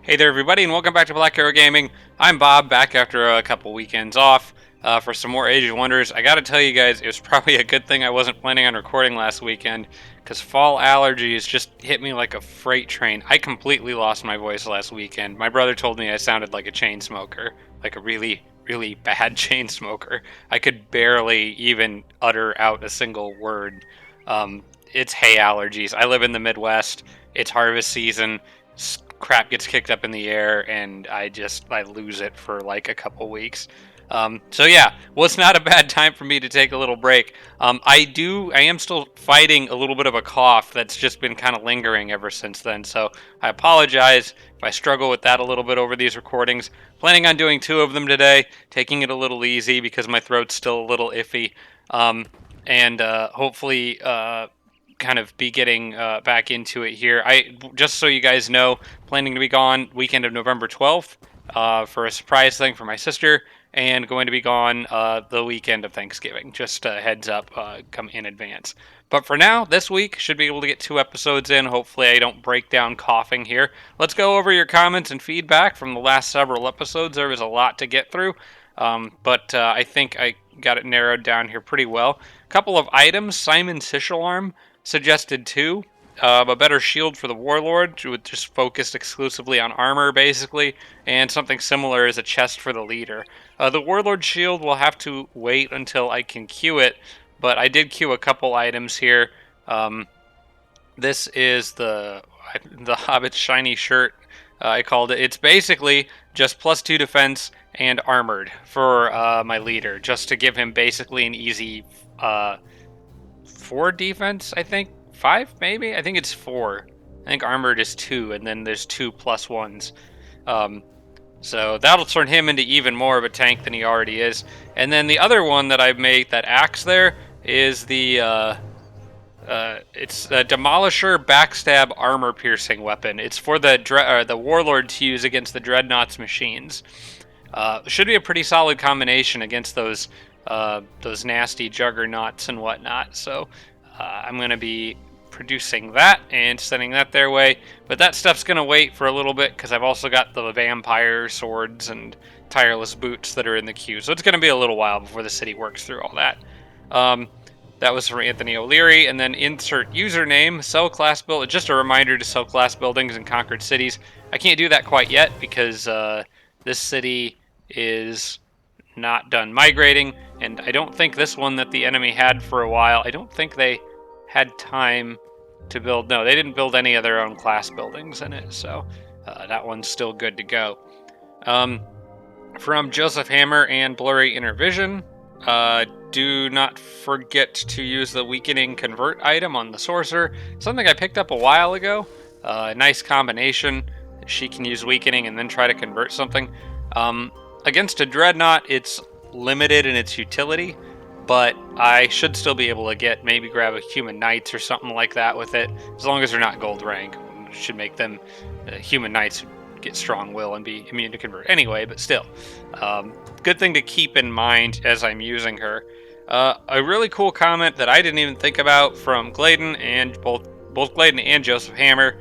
Hey there, everybody, and welcome back to Black Arrow Gaming. I'm Bob, back after a couple weekends off for some more Age of Wonders. I gotta tell you guys, it was probably a good thing I wasn't planning on recording last weekend, because fall allergies just hit me like a freight train. I completely lost my voice last weekend. My brother told me I sounded like a chain smoker, like a really, really bad chain smoker. I could barely even utter out a single word. It's hay allergies. I live in the Midwest. It's harvest season. Crap gets kicked up in the air, and I lose it for like a couple weeks. So yeah, well, it's not a bad time for me to take a little break. I am still fighting a little bit of a cough that's just been kind of lingering ever since then. So I apologize if I struggle with that a little bit over these recordings. Planning on doing 2 of them today, taking it a little easy because my throat's still a little iffy, and hopefully kind of be getting back into it here. Just so you guys know, planning to be gone weekend of November 12th for a surprise thing for my sister, and going to be gone the weekend of Thanksgiving. Just a heads up, come in advance. But for now, this week, should be able to get 2 episodes in. Hopefully I don't break down coughing here. Let's go over your comments and feedback from the last several episodes. There was a lot to get through, but I think I got it narrowed down here pretty well. A couple of items. Simon Sishalarm suggested 2. A better shield for the Warlord, with just focused exclusively on armor, basically, and something similar as a chest for the leader. The Warlord shield will have to wait until I can queue it, but I did queue a couple items here. This is the Hobbit's shiny shirt, I called it. It's basically just +2 defense and armored for my leader, just to give him basically an easy 4 defense, I think. 5, maybe? I think it's 4. I think armored is 2, and then there's 2 +1s. So that'll turn him into even more of a tank than he already is. And then the other one that I've made, that axe there, is the it's a Demolisher Backstab Armor Piercing weapon. It's for the Warlord to use against the Dreadnought's machines. Should be a pretty solid combination against those nasty Juggernauts and whatnot. So I'm going to be producing that and sending that their way. But that stuff's going to wait for a little bit because I've also got the vampire swords and tireless boots that are in the queue. So it's going to be a little while before the city works through all that. That was from Anthony O'Leary. And then insert username, sell class build. Just a reminder to sell class buildings in conquered cities. I can't do that quite yet because this city is not done migrating. And I don't think this one that the enemy had for a while, I don't think they had time to build. No, they didn't build any of their own class buildings in it. So that one's still good to go. From Joseph Hammer and Blurry Inner Vision. Do not forget to use the weakening convert item on the sorcerer. Something I picked up a while ago. Nice combination. She can use weakening and then try to convert something. Against a dreadnought, it's limited in its utility, but I should still be able to maybe grab a human knights or something like that with it, as long as they're not gold rank. Should make them human knights who get strong will and be immune to convert anyway, but still. Good thing to keep in mind as I'm using her. A really cool comment that I didn't even think about from Gladen, and both Gladen and Joseph Hammer.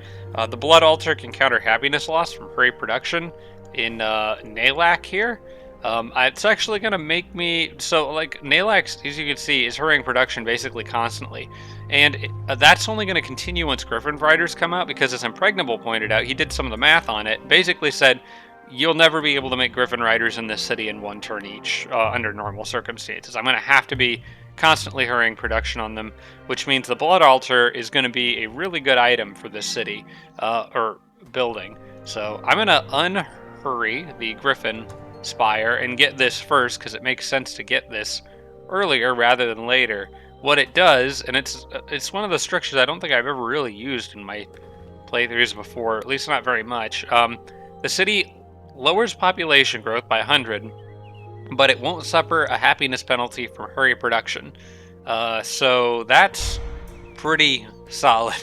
The Blood Altar can counter happiness loss from hurry production in Nalak here. It's actually going to make me... So, like, Nalak, as you can see, is hurrying production basically constantly. And that's only going to continue once Griffin Riders come out, because as Impregnable pointed out, he did some of the math on it, basically said, you'll never be able to make Griffin Riders in this city in 1 turn each, under normal circumstances. I'm going to have to be constantly hurrying production on them, which means the Blood Altar is going to be a really good item for this city, or building. So I'm going to unhurry the Griffin Spire and get this first, because it makes sense to get this earlier rather than later. What it does, and it's one of the structures I don't think I've ever really used in my playthroughs before, at least not very much. The city lowers population growth by 100, but it won't suffer a happiness penalty from hurry production. So that's pretty solid.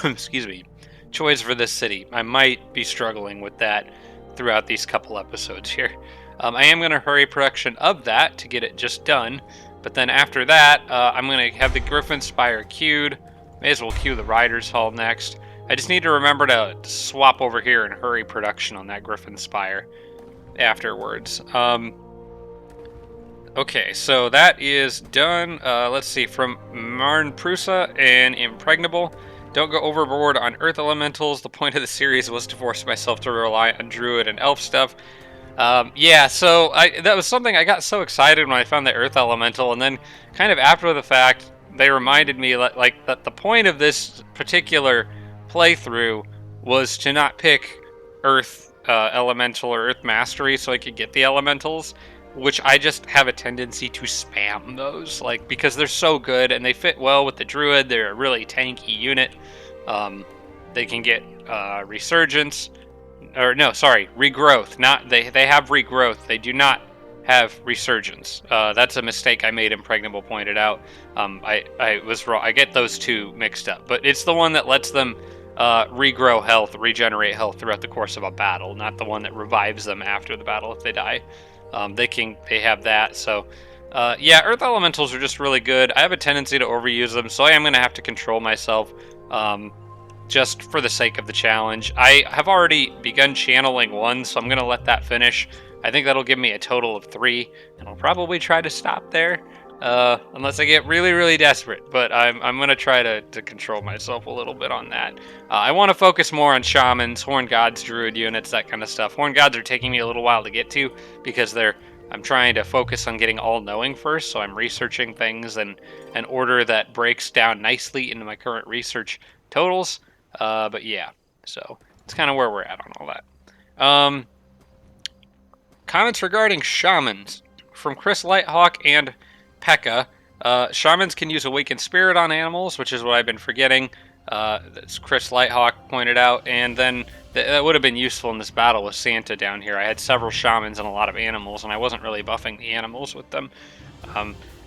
Excuse me. Choice for this city. I might be struggling with that throughout these couple episodes here. I am going to hurry production of that to get it just done, but then after that, I'm going to have the Griffin Spire queued. May as well queue the Riders Hall next. I just need to remember to swap over here and hurry production on that Griffin Spire afterwards. Okay, so that is done. Let's see, from Marn Prusa and Impregnable. Don't go overboard on Earth Elementals. The point of the series was to force myself to rely on Druid and Elf stuff. Yeah, so that was something I got so excited when I found the Earth Elemental, and then kind of after the fact, they reminded me like that the point of this particular playthrough was to not pick Earth Elemental or Earth Mastery so I could get the Elementals, which I just have a tendency to spam those, like, because they're so good and they fit well with the Druid. They're a really tanky unit. They can get Resurgence, or no, sorry, Regrowth. Not they have Regrowth. They do not have Resurgence. That's a mistake I made. Impregnable pointed out. I was wrong. I get those two mixed up, but it's the one that lets them regrow health, regenerate health throughout the course of a battle, not the one that revives them after the battle if they die. They have that. So yeah, Earth Elementals are just really good. I have a tendency to overuse them, so I am going to have to control myself just for the sake of the challenge. I have already begun channeling one, so I'm going to let that finish. I think that'll give me a total of 3, and I'll probably try to stop there unless I get really, really desperate. But I'm going to try to control myself a little bit on that. I want to focus more on Shamans, Horn Gods, Druid units, that kind of stuff. Horn Gods are taking me a little while to get to because I'm trying to focus on getting all-knowing first, so I'm researching things in an order that breaks down nicely into my current research totals. But yeah, so it's kind of where we're at on all that. Comments regarding Shamans from Chris Lighthawk and Pekka. Shamans can use Awakened Spirit on animals, which is what I've been forgetting. That's Chris Lighthawk pointed out, and then that would have been useful in this battle with Santa down here. I had several Shamans and a lot of animals, and I wasn't really buffing the animals with them.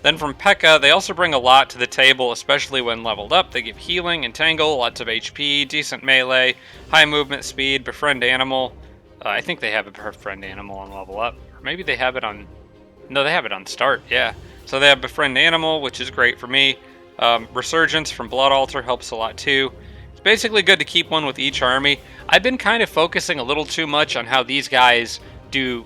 Then from Pekka, they also bring a lot to the table, especially when leveled up. They give healing, entangle, lots of HP, decent melee, high movement speed, befriend animal. I think they have a befriend animal on level up. Or maybe they have it on... No, they have it on start, yeah. So they have befriend animal, which is great for me. Resurgence from Blood Altar helps a lot too. It's basically good to keep one with each army. I've been kind of focusing a little too much on how these guys do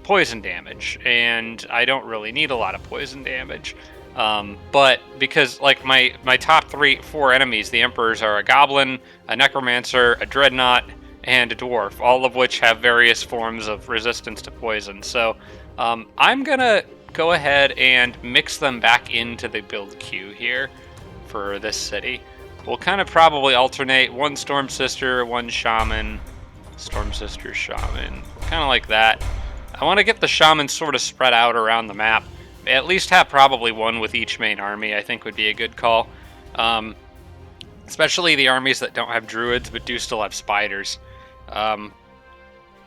poison damage, and I don't really need a lot of poison damage. But because like my top 4 enemies, the Emperors, are a Goblin, a Necromancer, a Dreadnought, and a Dwarf, all of which have various forms of resistance to poison. So I'm gonna go ahead and mix them back into the build queue here for this city. We'll kind of probably alternate one Storm Sister, one Shaman, Storm Sister, Shaman, kind of like that. I want to get the Shaman sort of spread out around the map. At least have probably one with each main army, I think would be a good call. Especially the armies that don't have druids but do still have spiders.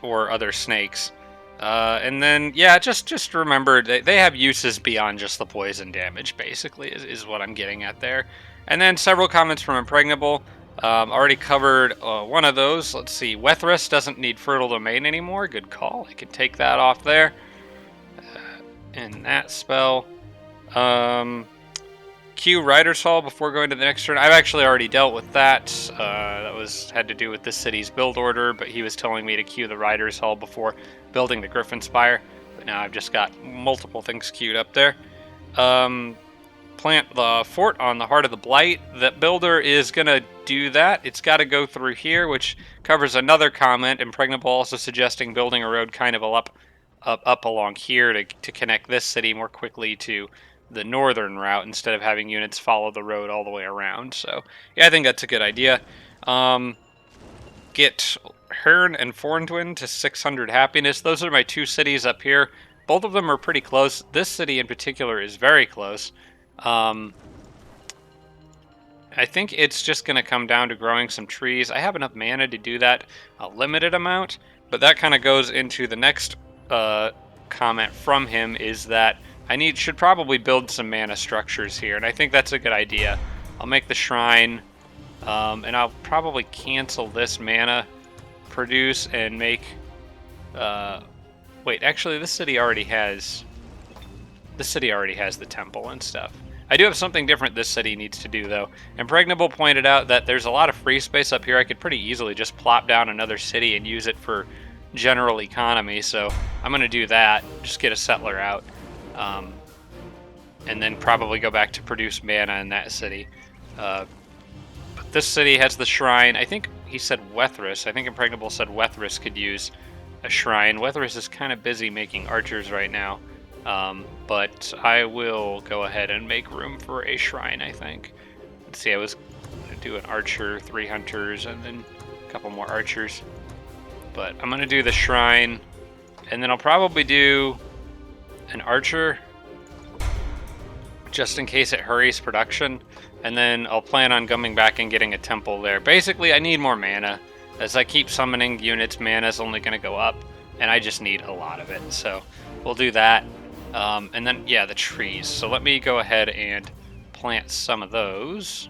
Or other snakes. And then, yeah, just remember, they have uses beyond just the poison damage, basically, is what I'm getting at there. And then several comments from Impregnable. Already covered one of those. Let's see. Wethras doesn't need Fertile Domain anymore. Good call. I can take that off there. And that spell. Q Rider's Hall before going to the next turn. I've actually already dealt with that. That had to do with this city's build order, but he was telling me to queue the Rider's Hall before building the Griffin Spire. But now I've just got multiple things queued up there. Plant the fort on the Heart of the Blight. That builder is going to do that. It's got to go through here, which covers another comment. Impregnable also suggesting building a road kind of up along here to connect this city more quickly to the northern route instead of having units follow the road all the way around. So yeah, I think that's a good idea. Get Hearn and Forntwin to 600 happiness. Those are my 2 cities up here. Both of them are pretty close. This city in particular is very close. I think it's just going to come down to growing some trees. I have enough mana to do that a limited amount, but that kind of goes into the next comment from him, is that I should probably build some mana structures here, and I think that's a good idea. I'll make the shrine, and I'll probably cancel this mana produce and make... wait, actually, this city already has the temple and stuff. I do have something different this city needs to do, though. Impregnable pointed out that there's a lot of free space up here. I could pretty easily just plop down another city and use it for general economy, so I'm going to do that. Just get a settler out. And then probably go back to produce mana in that city. But this city has the shrine. I think he said Wethris. I think Impregnable said Wethris could use a shrine. Wethris is kind of busy making archers right now, but I will go ahead and make room for a shrine, I think. Let's see, I was going to do an archer, 3 hunters, and then a couple more archers. But I'm going to do the shrine, and then I'll probably do an archer, just in case it hurries production, and then I'll plan on coming back and getting a temple there. Basically, I need more mana. As I keep summoning units, mana's only going to go up, and I just need a lot of it. So we'll do that. And then, yeah, the trees. So let me go ahead and plant some of those.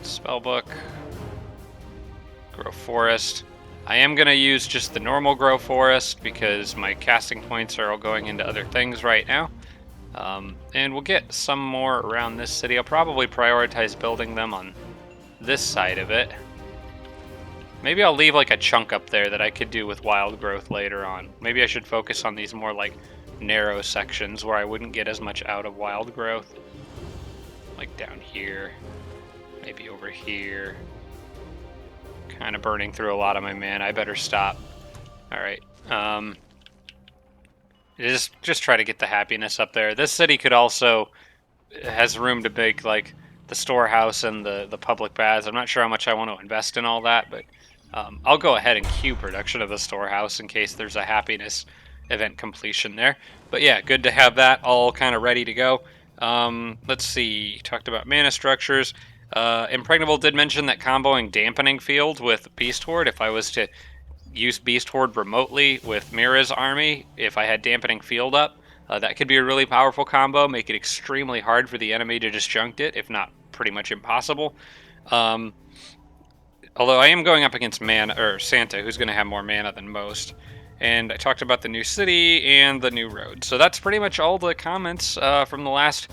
Spellbook. Grow forest. I am going to use just the normal grow forest because my casting points are all going into other things right now. And we'll get some more around this city. I'll probably prioritize building them on this side of it. Maybe I'll leave like a chunk up there that I could do with wild growth later on. Maybe I should focus on these more like narrow sections where I wouldn't get as much out of wild growth. Like down here, maybe over here. Kind of burning through a lot of my mana. I better stop. All right. Just try to get the happiness up there. This city could also has room to make like the storehouse and the public baths. I'm not sure how much I want to invest in all that, but I'll go ahead and queue production of the storehouse in case there's a happiness event completion there. But yeah, good to have that all kind of ready to go. Let's see. Talked about mana structures. Impregnable did mention that comboing Dampening Field with Beast Horde, if I was to use Beast Horde remotely with Mira's army, if I had Dampening Field up, that could be a really powerful combo, make it extremely hard for the enemy to disjunct it, if not pretty much impossible. Although I am going up against Santa, who's going to have more mana than most. And I talked about the new city and the new road. So that's pretty much all the comments from the last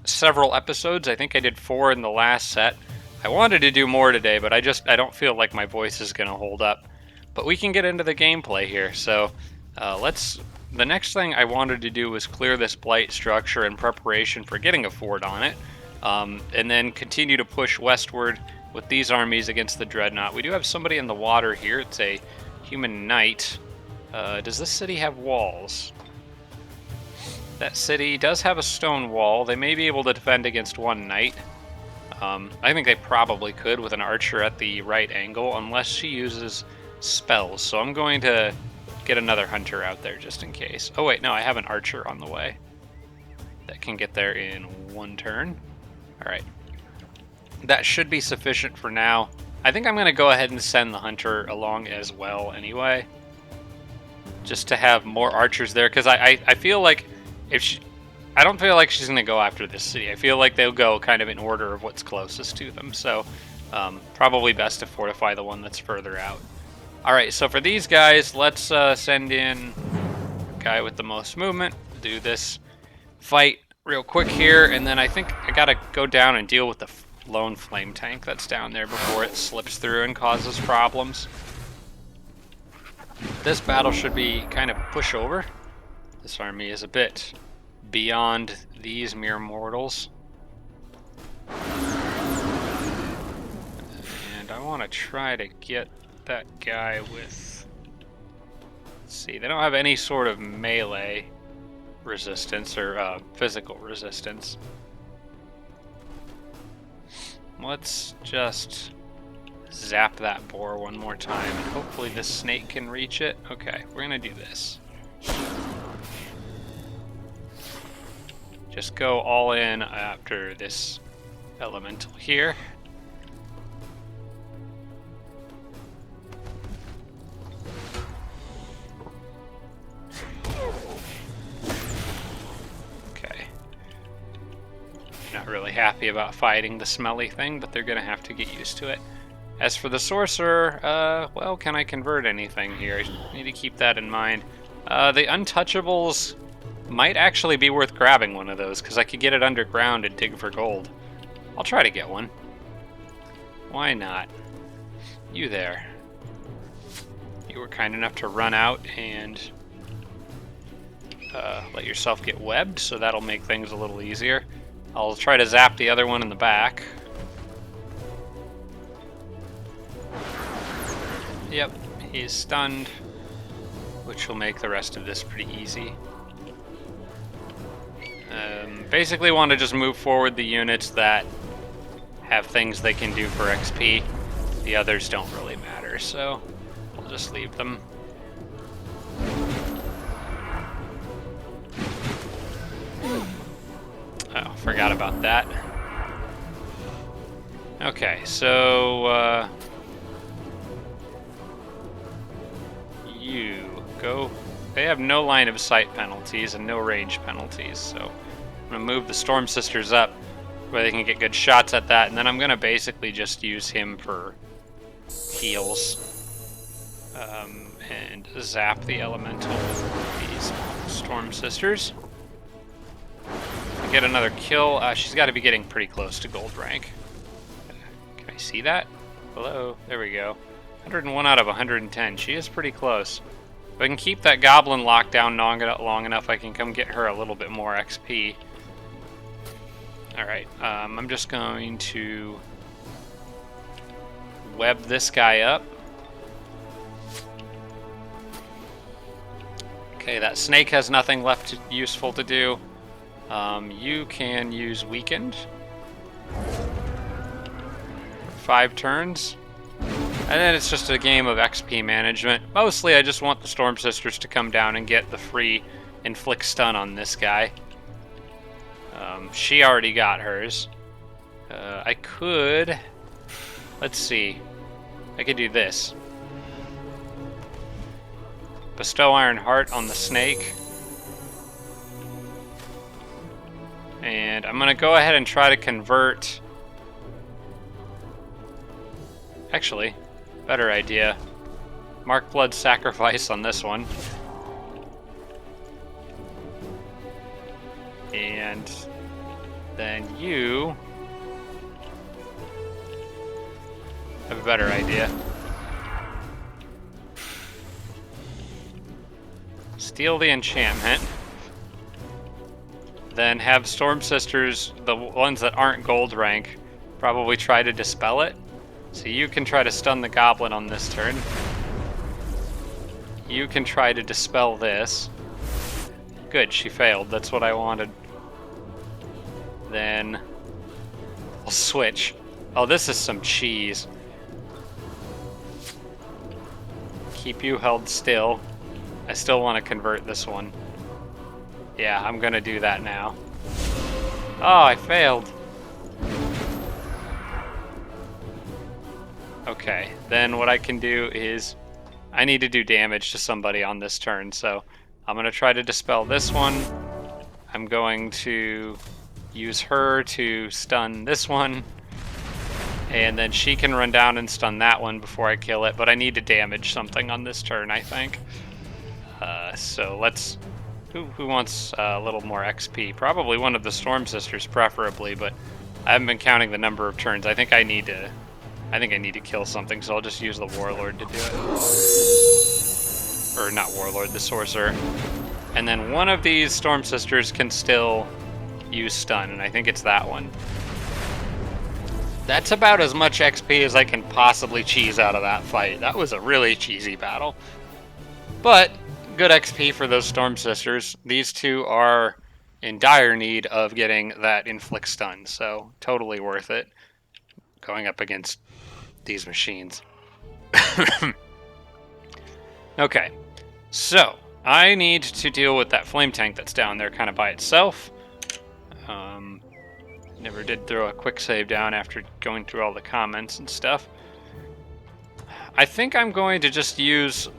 several episodes. I think I did 4 in the last set. I wanted to do more today, but I don't feel like my voice is going to hold up. But we can get into the gameplay here. So the next thing I wanted to do was clear this blight structure in preparation for getting a fort on it. And then continue to push westward with these armies against the Dreadnought. We do have somebody in the water here. It's a human knight. Does this city have walls? That city does have a stone wall. They may be able to defend against one knight. I think they probably could with an archer at the right angle, unless she uses spells. So I'm going to get another hunter out there just in case. Oh wait, no, I have an archer on the way that can get there in 1 turn. All right. That should be sufficient for now. I think I'm going to go ahead and send the hunter along as well anyway, just to have more archers there, because I feel like I don't feel like she's going to go after this city. I feel like they'll go kind of in order of what's closest to them, so probably best to fortify the one that's further out. Alright, so for these guys, let's send in a guy with the most movement, do this fight real quick here, and then I think I gotta go down and deal with the lone flame tank that's down there before it slips through and causes problems. This battle should be kind of pushover. This army is a bit beyond these mere mortals. And I want to try to get that guy with... Let's see, they don't have any sort of melee resistance or physical resistance. Let's just zap that boar one more time, and hopefully this snake can reach it. Okay, we're gonna do this. Just go all in after this elemental here. Okay. Not really happy about fighting the smelly thing, but they're gonna have to get used to it. As for the sorcerer, well, can I convert anything here? I need to keep that in mind. The untouchables Might actually be worth grabbing one of those, because I could get it underground and dig for gold. I'll try to get one. Why not? You there. You were kind enough to run out and let yourself get webbed, so that'll make things a little easier. I'll try to zap the other one in the back. Yep, he's stunned, which will make the rest of this pretty easy. Basically want to just move forward the units that have things they can do for XP. The others don't really matter, so I'll just leave them. Oh, forgot about that. Okay, so you go. They have no line of sight penalties and no range penalties, so I'm gonna move the Storm Sisters up where they can get good shots at that, and then I'm gonna basically just use him for heals and zap the elemental with these Storm Sisters. Get another kill. She's got to be getting pretty close to gold rank. Can I see that? Hello? There we go. 101 out of 110. She is pretty close. If I can keep that goblin locked down long enough, I can come get her a little bit more XP. Alright, I'm just going to web this guy up. Okay, that snake has nothing left useful to do. You can use Weakened. 5 turns. And then it's just a game of XP management. Mostly I just want the Storm Sisters to come down and get the free Inflict Stun on this guy. She already got hers. I could... Let's see. I could do this. Bestow Iron Heart on the snake. And I'm going to go ahead and try to convert... Actually, better idea. Mark Blood Sacrifice on this one. And then you... have a better idea. Steal the enchantment. Then have Storm Sisters, the ones that aren't gold rank, probably try to dispel it. So you can try to stun the goblin on this turn. You can try to dispel this. Good, she failed. That's what I wanted. Then I'll switch. Oh, this is some cheese. Keep you held still. I still want to convert this one. Yeah, I'm gonna do that now. Oh, I failed. Okay, then what I can do is I need to do damage to somebody on this turn, so I'm gonna try to dispel this one. I'm going to use her to stun this one, and then she can run down and stun that one before I kill it, but I need to damage something on this turn, I think. So let's... Who wants a little more XP? Probably one of the Storm Sisters, preferably, but I haven't been counting the number of turns. I think I need to kill something, so I'll just use the Warlord to do it. Or not Warlord, the Sorcerer. And then one of these Storm Sisters can still use stun, and I think it's that one. That's about as much XP as I can possibly cheese out of that fight. That was a really cheesy battle. But good XP for those Storm Sisters. These two are in dire need of getting that Inflict Stun, so totally worth it going up against these machines. Okay, so I need to deal with that flame tank that's down there kind of by itself. Never did throw a quick save down after going through all the comments and stuff. I think I'm going to just use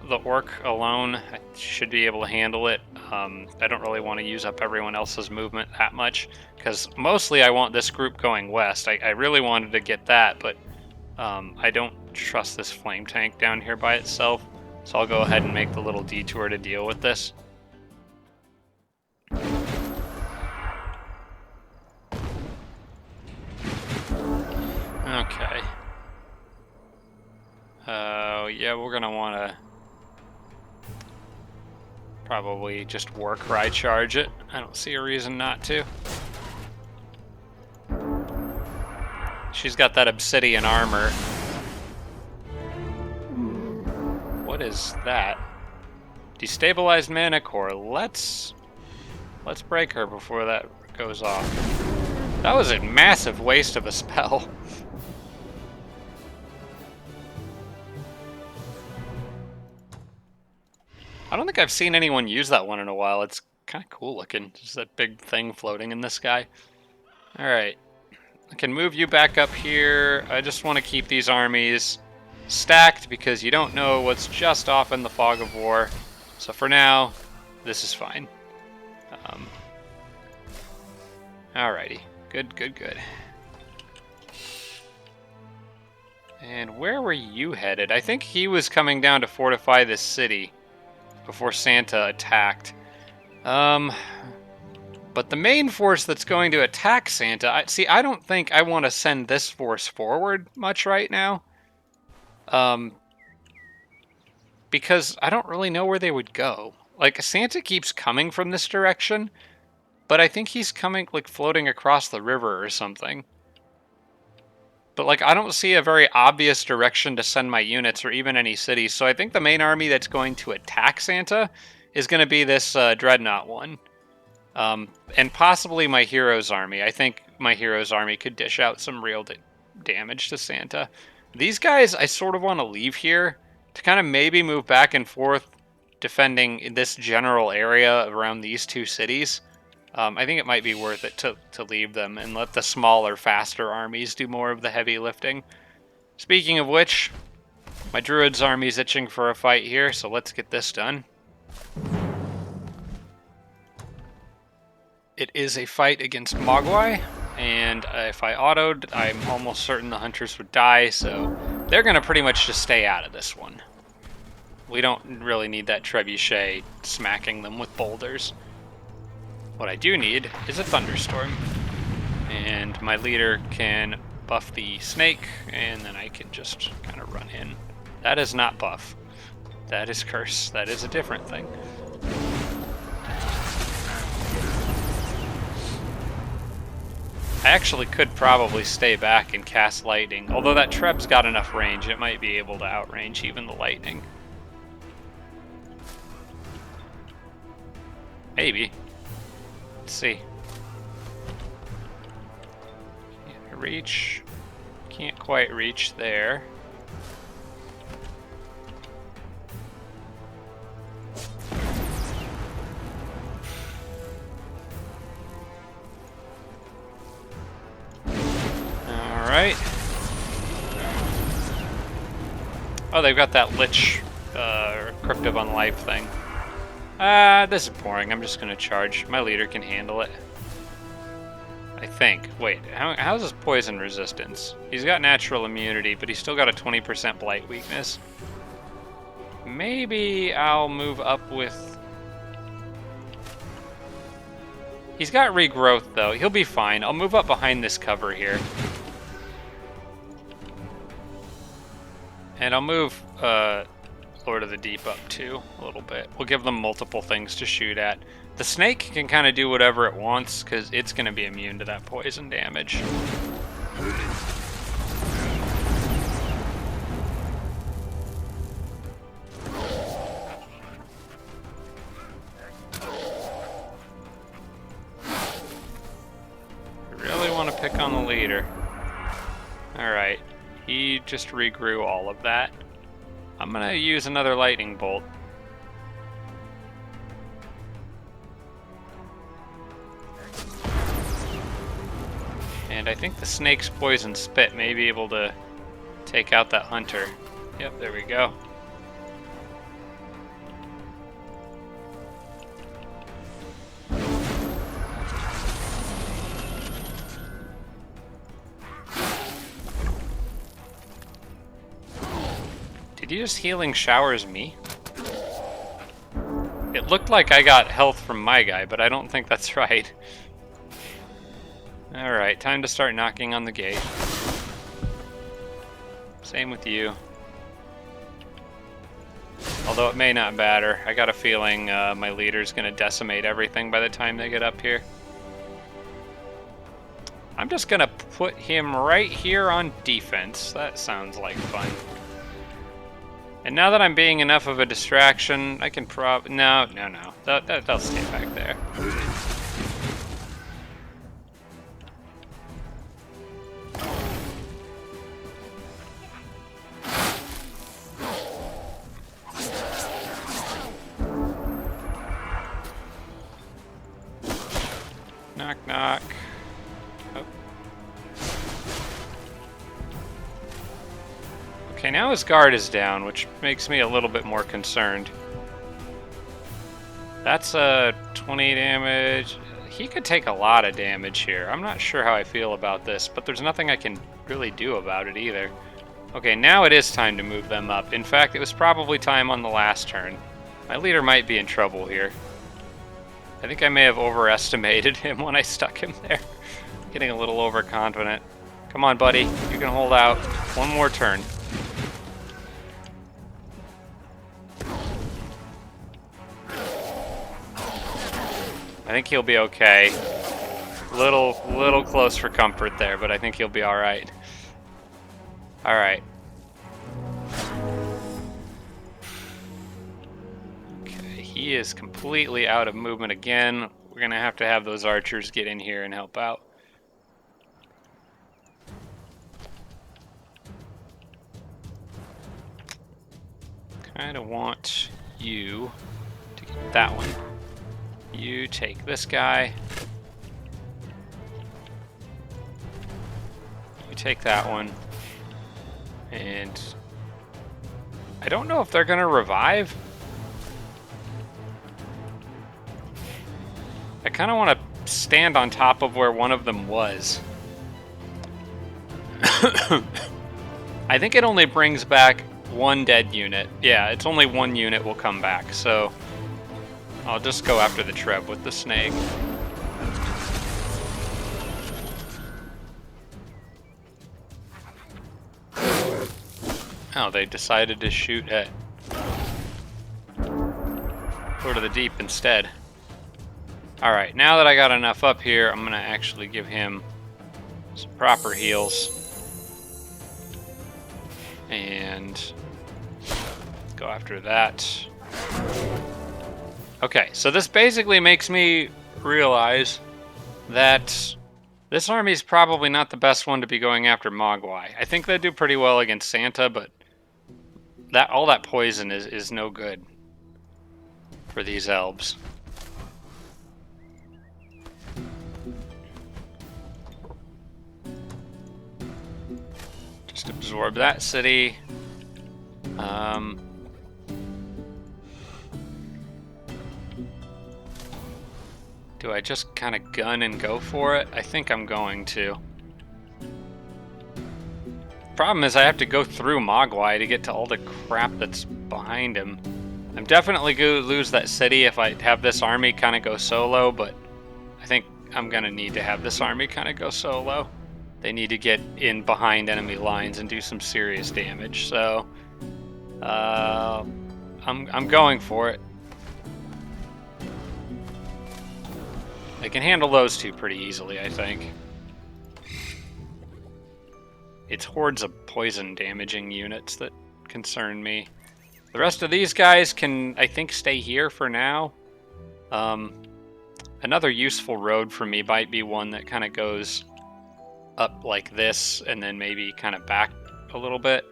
the Orc alone. I should be able to handle it. I don't really want to use up everyone else's movement that much, because mostly I want this group going west. I really wanted to get that, but I don't trust this flame tank down here by itself, so I'll go ahead and make the little detour to deal with this. Okay. Yeah, we're gonna want to probably just work ride charge it. I don't see a reason not to. She's got that obsidian armor. What is that? Destabilized mana core. Let's break her before that goes off. That was a massive waste of a spell. I don't think I've seen anyone use that one in a while. It's kind of cool looking. Just that big thing floating in the sky. Alright. I can move you back up here. I just want to keep these armies stacked because you don't know what's just off in the fog of war. So for now, this is fine. Alrighty. Good, good, good. And where were you headed? I think he was coming down to fortify this city before Santa attacked. But the main force that's going to attack Santa... I don't think I want to send this force forward much right now. Because I don't really know where they would go. Like, Santa keeps coming from this direction, but I think he's coming, like, floating across the river or something. But, like, I don't see a very obvious direction to send my units or even any cities, so I think the main army that's going to attack Santa is going to be this Dreadnought one. And possibly my hero's army. I think my hero's army could dish out some real damage to Santa. These guys I sort of want to leave here to kind of maybe move back and forth defending this general area around these two cities. I think it might be worth it to leave them and let the smaller, faster armies do more of the heavy lifting. Speaking of which, my Druid's army's itching for a fight here, so let's get this done. It is a fight against Mogwai, and if I autoed, I'm almost certain the hunters would die, so they're going to pretty much just stay out of this one. We don't really need that trebuchet smacking them with boulders. What I do need is a thunderstorm, and my leader can buff the snake, and then I can just kind of run in. That is not buff. That is curse. That is a different thing. I actually could probably stay back and cast lightning, although that Treb's got enough range, it might be able to outrange even the lightning. Maybe. Let's see. Can't reach. Can't quite reach there. Alright. Oh, they've got that Lich Crypt of Unlife thing. This is boring. I'm just going to charge. My leader can handle it. I think. Wait, how's his poison resistance? He's got natural immunity, but he's still got a 20% blight weakness. Maybe I'll move up with... He's got regrowth, though. He'll be fine. I'll move up behind this cover here. And I'll move Lord of the Deep up too, a little bit. We'll give them multiple things to shoot at. The snake can kind of do whatever it wants, because it's going to be immune to that poison damage. I really want to pick on the leader. Alright. He just regrew all of that. I'm going to use another lightning bolt. And I think the snake's poison spit may be able to take out that hunter. Yep, there we go. Did he just healing showers me? It looked like I got health from my guy, but I don't think that's right. Alright, time to start knocking on the gate. Same with you. Although it may not matter. I got a feeling my leader's going to decimate everything by the time they get up here. I'm just going to put him right here on defense. That sounds like fun. And now that I'm being enough of a distraction, I can No. They'll stay back there. Knock, knock. Oh. Okay, now his guard is down, which makes me a little bit more concerned. That's 20 damage. He could take a lot of damage here. I'm not sure how I feel about this, but there's nothing I can really do about it either. Okay, now it is time to move them up. In fact, it was probably time on the last turn. My leader might be in trouble here. I think I may have overestimated him when I stuck him there. Getting a little overconfident. Come on, buddy. You can hold out. One more turn. I think he'll be okay. Little close for comfort there, but I think he'll be all right. All right. Okay, he is completely out of movement again. We're gonna have to have those archers get in here and help out. Kind of want you to get that one. You take this guy. You take that one. And I don't know if they're gonna revive. I kind of want to stand on top of where one of them was. I think it only brings back one dead unit. Yeah, it's only one unit will come back, so I'll just go after the Treb with the snake. Oh, they decided to shoot at go to the deep instead. Alright, now that I got enough up here, I'm gonna actually give him some proper heals. And go after that. Okay, so this basically makes me realize that this army is probably not the best one to be going after Mogwai. I think they do pretty well against Santa, but all that poison is no good for these elves. Just absorb that city. Do I just kind of gun and go for it? I think I'm going to. Problem is I have to go through Mogwai to get to all the crap that's behind him. I'm definitely going to lose that city if I have this army kind of go solo, but I think I'm going to need to have this army kind of go solo. They need to get in behind enemy lines and do some serious damage, so I'm going for it. They can handle those two pretty easily, I think. It's hordes of poison damaging units that concern me. The rest of these guys can, I think, stay here for now. Another useful road for me might be one that kind of goes up like this and then maybe kind of back a little bit.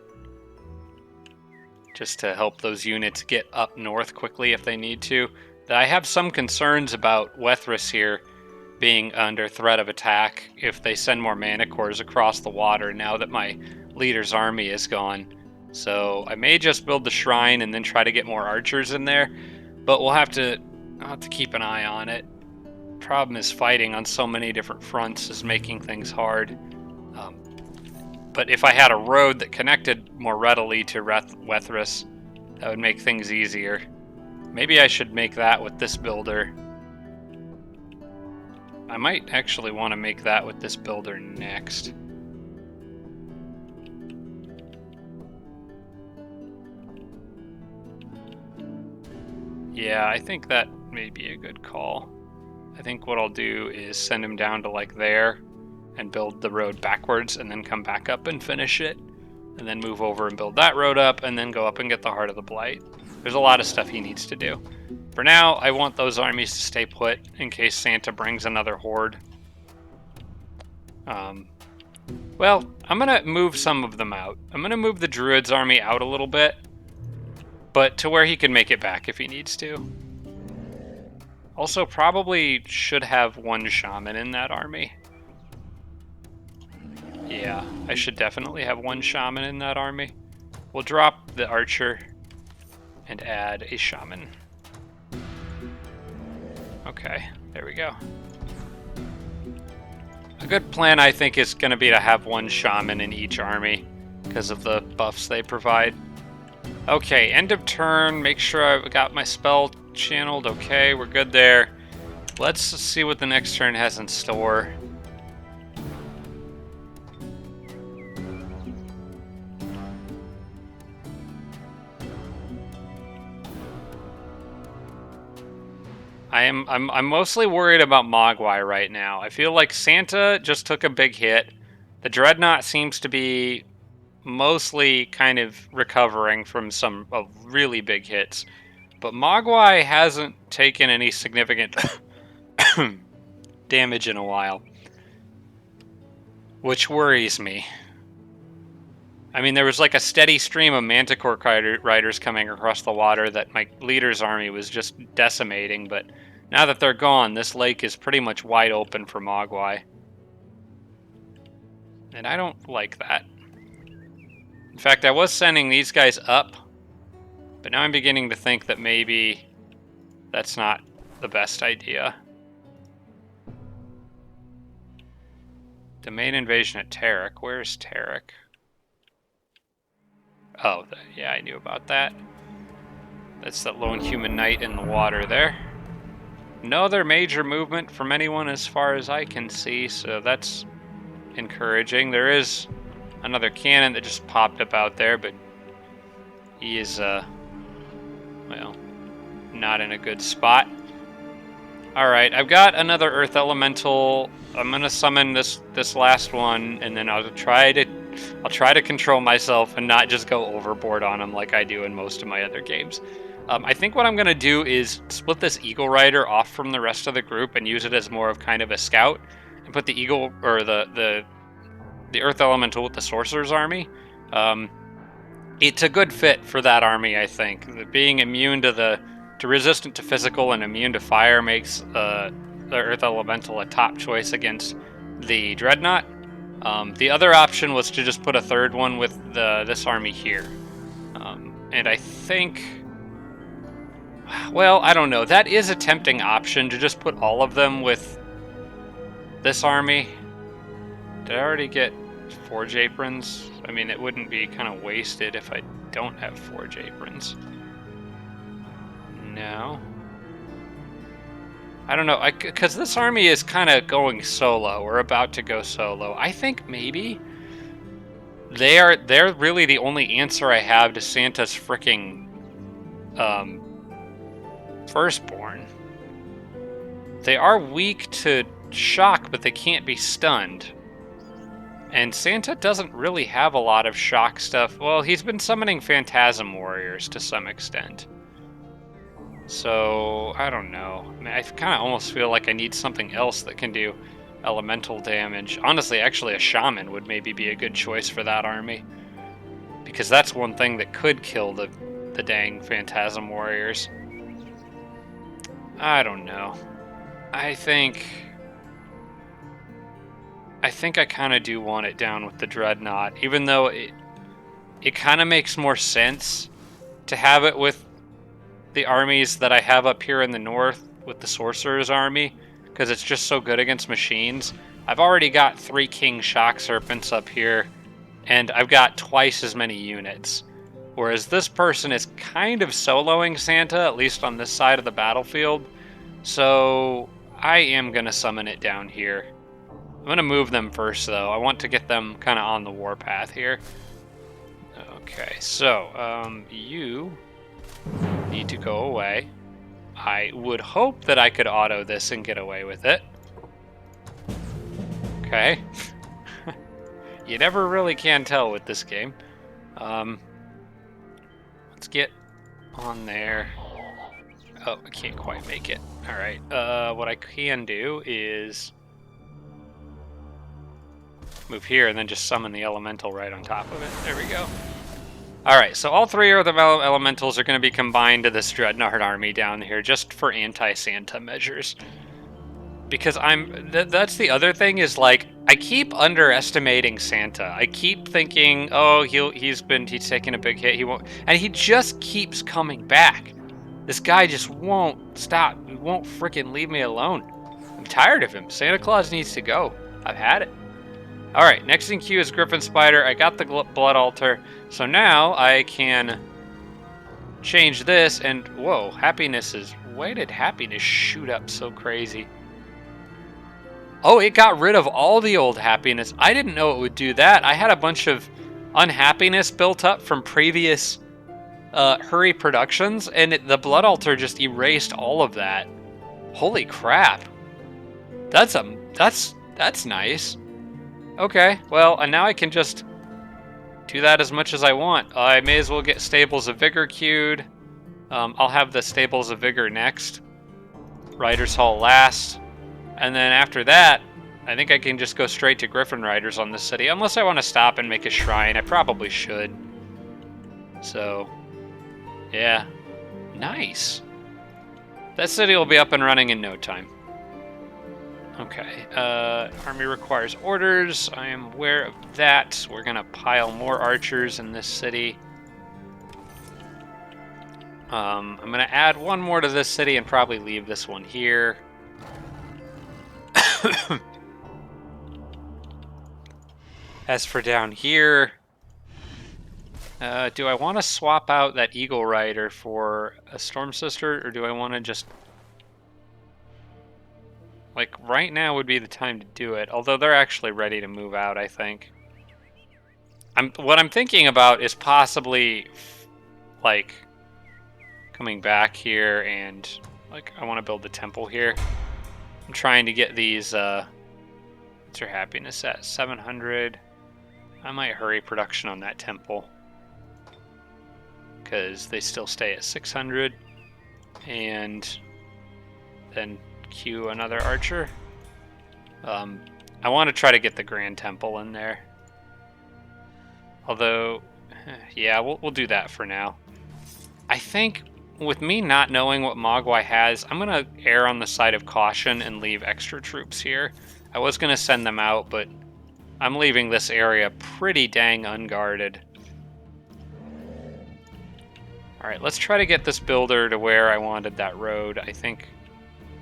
Just to help those units get up north quickly if they need to. I have some concerns about Wethris here being under threat of attack if they send more mana cores across the water now that my leader's army is gone. So I may just build the shrine and then try to get more archers in there, but I'll have to keep an eye on it. Problem is fighting on so many different fronts is making things hard. But if I had a road that connected more readily to Wethris, that would make things easier. Maybe I should make that with this builder. I might actually want to make that with this builder next. Yeah, I think that may be a good call. I think what I'll do is send him down to like there and build the road backwards and then come back up and finish it. And then move over and build that road up and then go up and get the Heart of the Blight. There's a lot of stuff he needs to do. For now, I want those armies to stay put in case Santa brings another horde. Well, I'm going to move some of them out. I'm going to move the Druid's army out a little bit, but to where he can make it back if he needs to. Also, probably should have one Shaman in that army. Yeah, I should definitely have one Shaman in that army. We'll drop the Archer and add a Shaman. Okay, there we go. A good plan, I think, is going to be to have one Shaman in each army because of the buffs they provide. Okay, end of turn. Make sure I've got my spell channeled. Okay, we're good there. Let's see what the next turn has in store. I'm mostly worried about Mogwai right now. I feel like Santa just took a big hit. The Dreadnought seems to be mostly kind of recovering from some really big hits. But Mogwai hasn't taken any significant damage in a while, which worries me. I mean, there was like a steady stream of Manticore riders coming across the water that my leader's army was just decimating, but now that they're gone, this lake is pretty much wide open for Mogwai. And I don't like that. In fact, I was sending these guys up, but now I'm beginning to think that maybe that's not the best idea. Domain invasion at Tarek. Where's Tarek? Oh, yeah, I knew about that. That's that lone human knight in the water there. No other major movement from anyone as far as I can see, so that's encouraging. There is another cannon that just popped up out there, but he is, well, not in a good spot. Alright, I've got another Earth Elemental. I'm gonna summon this last one, and then I'll try to control myself and not just go overboard on him like I do in most of my other games. I think what I'm gonna do is split this Eagle Rider off from the rest of the group and use it as more of kind of a scout, and put the Eagle or the Earth Elemental with the Sorcerer's army. It's a good fit for that army, I think. Being immune to resistant to physical and immune to fire makes the Earth Elemental a top choice against the Dreadnought. The other option was to just put a third one with this army here. And I think, well, I don't know. That is a tempting option to just put all of them with this army. Did I already get Forge Aprons? I mean, it wouldn't be kind of wasted if I don't have Forge Aprons. No. I don't know, because this army is kind of going solo. We're about to go solo. I think maybe they're really the only answer I have to Santa's fricking firstborn. They are weak to shock, but they can't be stunned. And Santa doesn't really have a lot of shock stuff. Well, he's been summoning Phantasm Warriors to some extent. So, I don't know. I mean, I kind of almost feel like I need something else that can do elemental damage. Honestly, actually a Shaman would maybe be a good choice for that army. Because that's one thing that could kill the dang Phantasm Warriors. I don't know. I think I kind of do want it down with the Dreadnought, even though it kind of makes more sense to have it with the armies that I have up here in the north with the Sorcerer's army, because it's just so good against machines. I've already got 3 King Shock Serpents up here, and I've got twice as many units. Whereas this person is kind of soloing Santa, at least on this side of the battlefield. So I am going to summon it down here. I'm going to move them first, though. I want to get them kind of on the warpath here. Okay, so you need to go away. I would hope that I could auto this and get away with it. Okay. You never really can tell with this game. Let's get on there. Oh, I can't quite make it. All right. What I can do is move here and then just summon the elemental right on top of it. There we go. All right, so all three of the elementals are going to be combined to this Dreadnought army down here just for anti-Santa measures. Because that's the other thing is, like, I keep underestimating Santa. I keep thinking, oh, he's taking a big hit. He won't, and he just keeps coming back. This guy just won't stop. He won't freaking leave me alone. I'm tired of him. Santa Claus needs to go. I've had it. All right, next in queue is Griffin Spider. I got the blood altar, so now I can change this. And whoa, happiness is. Why did happiness shoot up so crazy? Oh, it got rid of all the old happiness. I didn't know it would do that. I had a bunch of unhappiness built up from previous hurry productions, and the blood altar just erased all of that. Holy crap! That's nice. Okay, well, and now I can just do that as much as I want. I may as well get Stables of Vigor queued. I'll have the Stables of Vigor next. Riders Hall last. And then after that, I think I can just go straight to Griffin Riders on this city. Unless I want to stop and make a shrine. I probably should. So, yeah. Nice. That city will be up and running in no time. Okay, army requires orders. I am aware of that. We're gonna pile more archers in this city. I'm gonna add one more to this city and probably leave this one here. As for down here, do I want to swap out that Eagle Rider for a Storm Sister, or do I want to just... Like, right now would be the time to do it, although they're actually ready to move out, I think. What I'm thinking about is possibly, like, coming back here and, like, I want to build the temple here. I'm trying to get these, what's your happiness at? 700. I might hurry production on that temple, because they still stay at 600. And then queue another archer. I want to try to get the Grand Temple in there. Although, yeah, we'll do that for now. I think with me not knowing what Mogwai has, I'm going to err on the side of caution and leave extra troops here. I was going to send them out, but I'm leaving this area pretty dang unguarded. Alright, let's try to get this builder to where I wanted that road. I think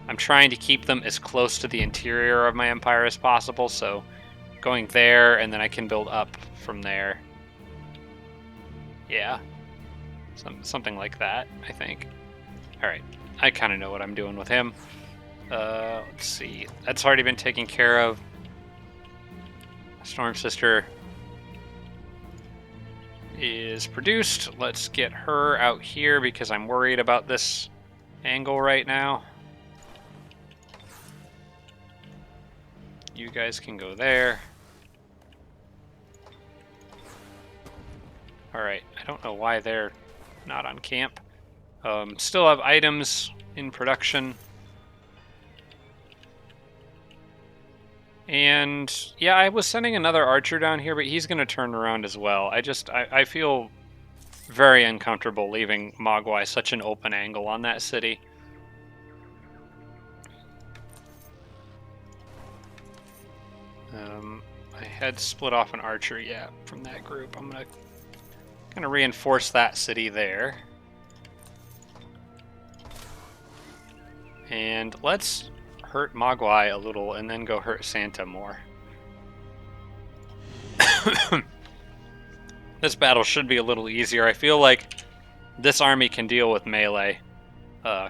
I'm trying to keep them as close to the interior of my empire as possible, so going there, and then I can build up from there. Yeah. Something like that, I think. Alright, I kind of know what I'm doing with him. Let's see. That's already been taken care of. Storm Sister is produced. Let's get her out here because I'm worried about this angle right now. You guys can go there. Alright, I don't know why they're not on camp. Still have items in production. And yeah, I was sending another archer down here, but he's going to turn around as well. I feel very uncomfortable leaving Mogwai such an open angle on that city. I had split off an archer, yeah, from that group. I'm gonna reinforce that city there. And let's hurt Mogwai a little and then go hurt Santa more. This battle should be a little easier. I feel like this army can deal with melee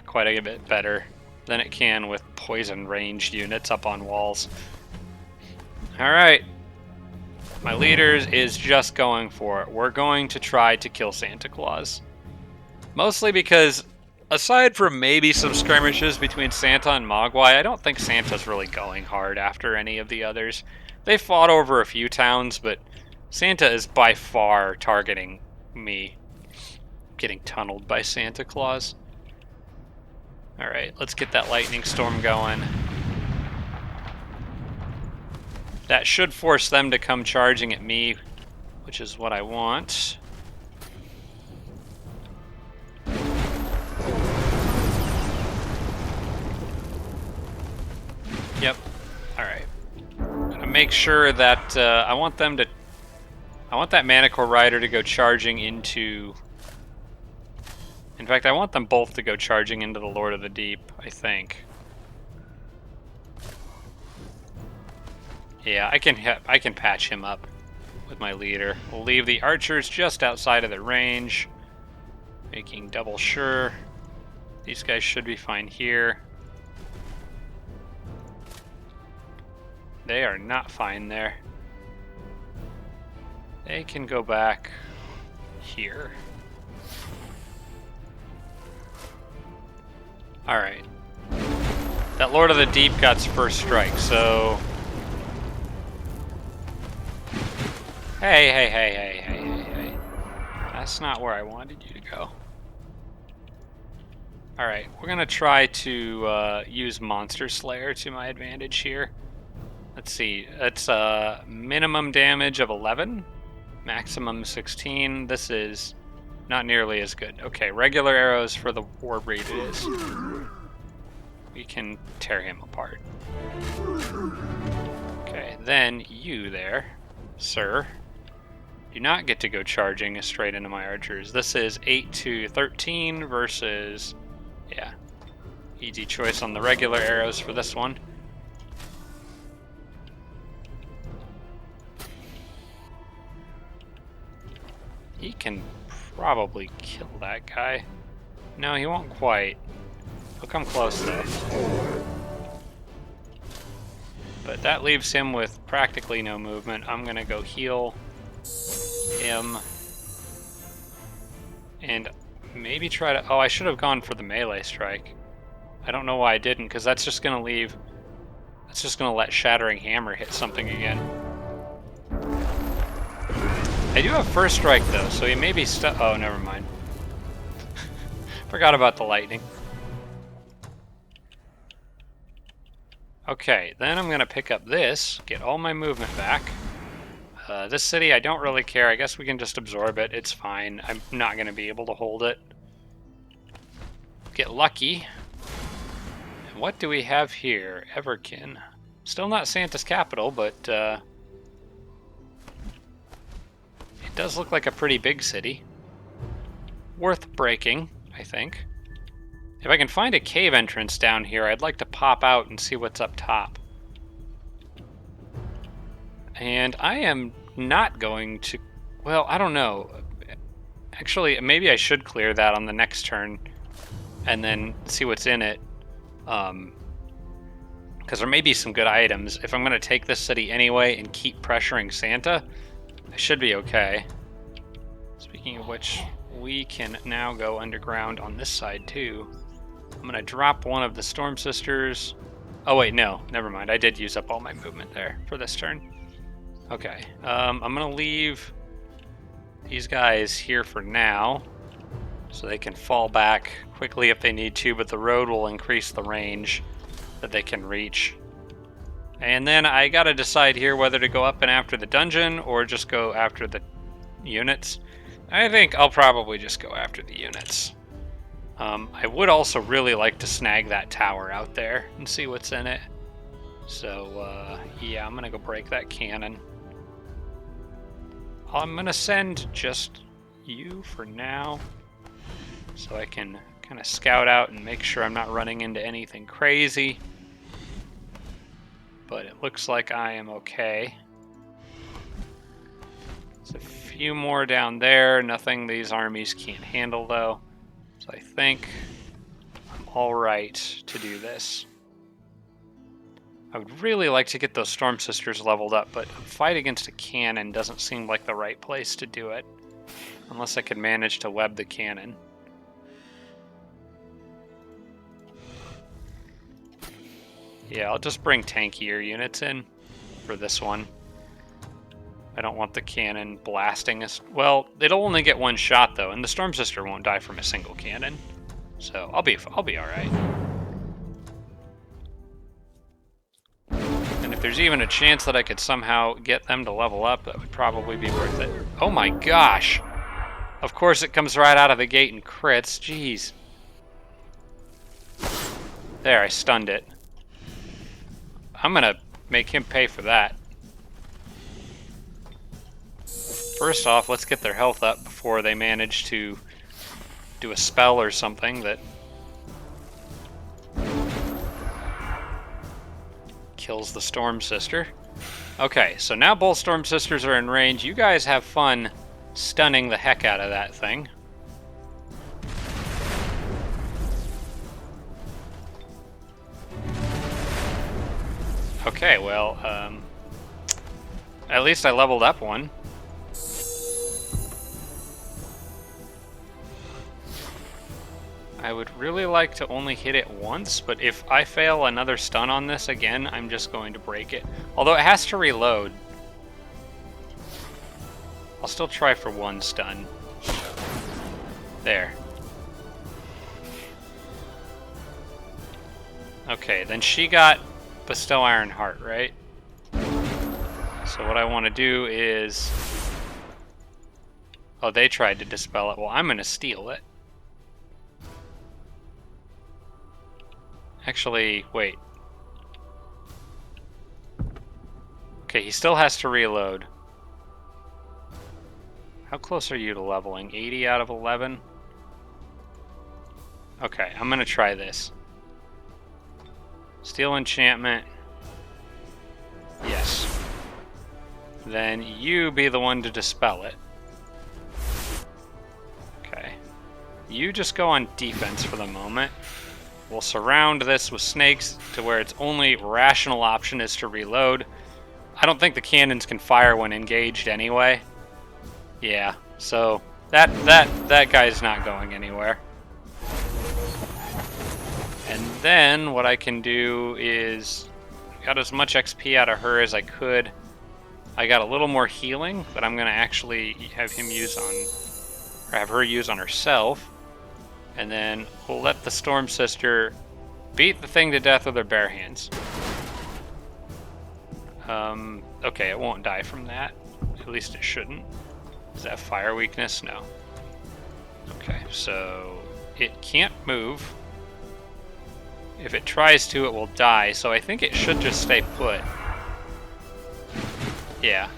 quite a bit better than it can with poison ranged units up on walls. Alright. My leaders is just going for it. We're going to try to kill Santa Claus. Mostly because Aside from maybe some skirmishes between Santa and Mogwai, I don't think Santa's really going hard after any of the others. They fought over a few towns, but Santa is by far targeting me. Getting tunneled by Santa Claus. Alright, let's get that lightning storm going. That should force them to come charging at me, which is what I want. Yep. Alright. Gonna make sure that I want that Manicore Rider to go charging into... In fact, I want them both to go charging into the Lord of the Deep, I think. Yeah, I can patch him up with my leader. We'll leave the archers just outside of the range, making double sure. These guys should be fine here. They are not fine there. They can go back here. Alright. That Lord of the Deep got first strike, so... Hey. That's not where I wanted you to go. Alright, we're gonna try to use Monster Slayer to my advantage here. Let's see, it's minimum damage of 11, maximum 16. This is not nearly as good. Okay, regular arrows for the Warbreed it is. We can tear him apart. Okay, then you there, sir. Do not get to go charging straight into my archers. This is 8 to 13 versus, yeah, easy choice on the regular arrows for this one. He can probably kill that guy. No, he won't quite. He'll come close though. But that leaves him with practically no movement. I'm gonna go heal him. And maybe try to... Oh, I should have gone for the melee strike. I don't know why I didn't, because that's just gonna leave... That's just gonna let Shattering Hammer hit something again. I do have first strike though, so he may be stuck. Oh, never mind. Forgot about the lightning. Okay, then I'm gonna pick up this, get all my movement back. This city, I don't really care. I guess we can just absorb it. It's fine. I'm not gonna be able to hold it. Get lucky. And what do we have here? Everkin. Still not Santa's capital, but it does look like a pretty big city. Worth breaking, I think. If I can find a cave entrance down here, I'd like to pop out and see what's up top. And I am not going to... Well, I don't know. Actually, maybe I should clear that on the next turn and then see what's in it. Because there may be some good items. If I'm going to take this city anyway and keep pressuring Santa, I should be okay. Speaking of which, we can now go underground on this side too. I'm going to drop one of the Storm Sisters. Oh wait, no, never mind. I did use up all my movement there for this turn. Okay, I'm going to leave these guys here for now, so they can fall back quickly if they need to, but the road will increase the range that they can reach. And then I gotta decide here whether to go up and after the dungeon or just go after the units. I think I'll probably just go after the units. I would also really like to snag that tower out there and see what's in it. So, yeah, I'm gonna go break that cannon. I'm gonna send just you for now, so I can kind of scout out and make sure I'm not running into anything crazy. But it looks like I am okay. There's a few more down there, nothing these armies can't handle though. So I think I'm alright to do this. I would really like to get those Storm Sisters leveled up, but a fight against a cannon doesn't seem like the right place to do it. Unless I could manage to web the cannon. Yeah, I'll just bring tankier units in for this one. I don't want the cannon blasting us. Well, it'll only get one shot though, and the Storm Sister won't die from a single cannon. So I'll be all right. And if there's even a chance that I could somehow get them to level up, that would probably be worth it. Oh my gosh! Of course it comes right out of the gate and crits. Jeez. There, I stunned it. I'm gonna make him pay for that. First off, let's get their health up before they manage to do a spell or something that kills the Storm Sister. Okay, so now both Storm Sisters are in range. You guys have fun stunning the heck out of that thing. Okay, well, at least I leveled up one. I would really like to only hit it once, but if I fail another stun on this again, I'm just going to break it. Although it has to reload. I'll still try for one stun. There. Okay, then she got Bestow Iron Heart, right? So what I want to do is... Oh, they tried to dispel it. Well, I'm going to steal it. Actually, wait. Okay, he still has to reload. How close are you to leveling? 80 out of 11? Okay, I'm gonna try this. Steal enchantment. Yes. Then you be the one to dispel it. Okay. You just go on defense for the moment. We'll surround this with snakes to where its only rational option is to reload. I don't think the cannons can fire when engaged anyway. Yeah, so that guy's not going anywhere. And then what I can do is got as much XP out of her as I could. I got a little more healing, but I'm gonna actually have him use on, or have her use on herself. And then we'll let the Storm Sister beat the thing to death with her bare hands. Okay, it won't die from that. At least it shouldn't. Does that have fire weakness? No. Okay, so it can't move. If it tries to, it will die, so I think it should just stay put. Yeah.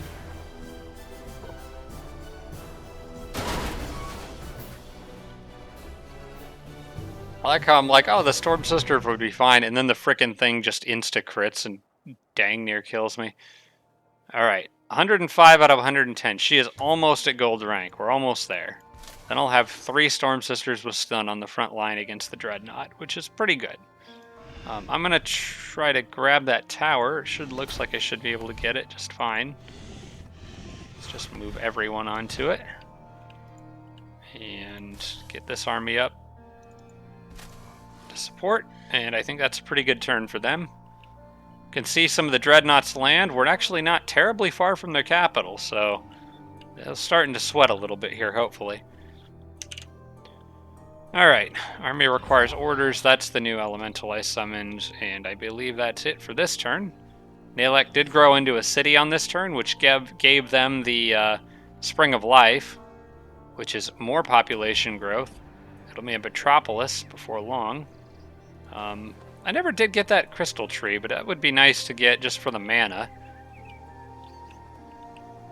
I like how I'm like, oh, the Storm Sister would be fine, and then the frickin' thing just insta-crits and dang near kills me. Alright, 105 out of 110. She is almost at gold rank. We're almost there. Then I'll have 3 Storm Sisters with stun on the front line against the Dreadnought, which is pretty good. I'm going to try to grab that tower. It looks like I should be able to get it just fine. Let's just move everyone onto it. And get this army up to support. And I think that's a pretty good turn for them. You can see some of the Dreadnoughts land. We're actually not terribly far from their capital, so they're starting to sweat a little bit here, hopefully. Alright, army requires orders. That's the new elemental I summoned, and I believe that's it for this turn. Nalek did grow into a city on this turn, which gave them the Spring of Life, which is more population growth. It'll be a metropolis before long. I never did get that crystal tree, but that would be nice to get just for the mana.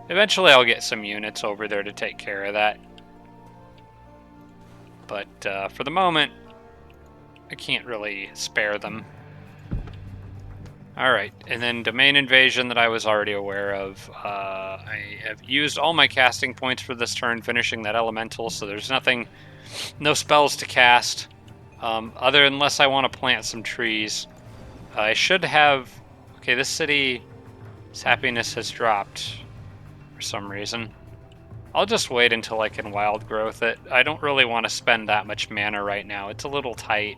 Eventually I'll get some units over there to take care of that. But for the moment, I can't really spare them. Alright, and then Domain Invasion that I was already aware of. I have used all my casting points for this turn, finishing that elemental, so there's no spells to cast. Unless I want to plant some trees. I should have... Okay, this city's happiness has dropped for some reason. I'll just wait until I can wild growth it. I don't really want to spend that much mana right now. It's a little tight.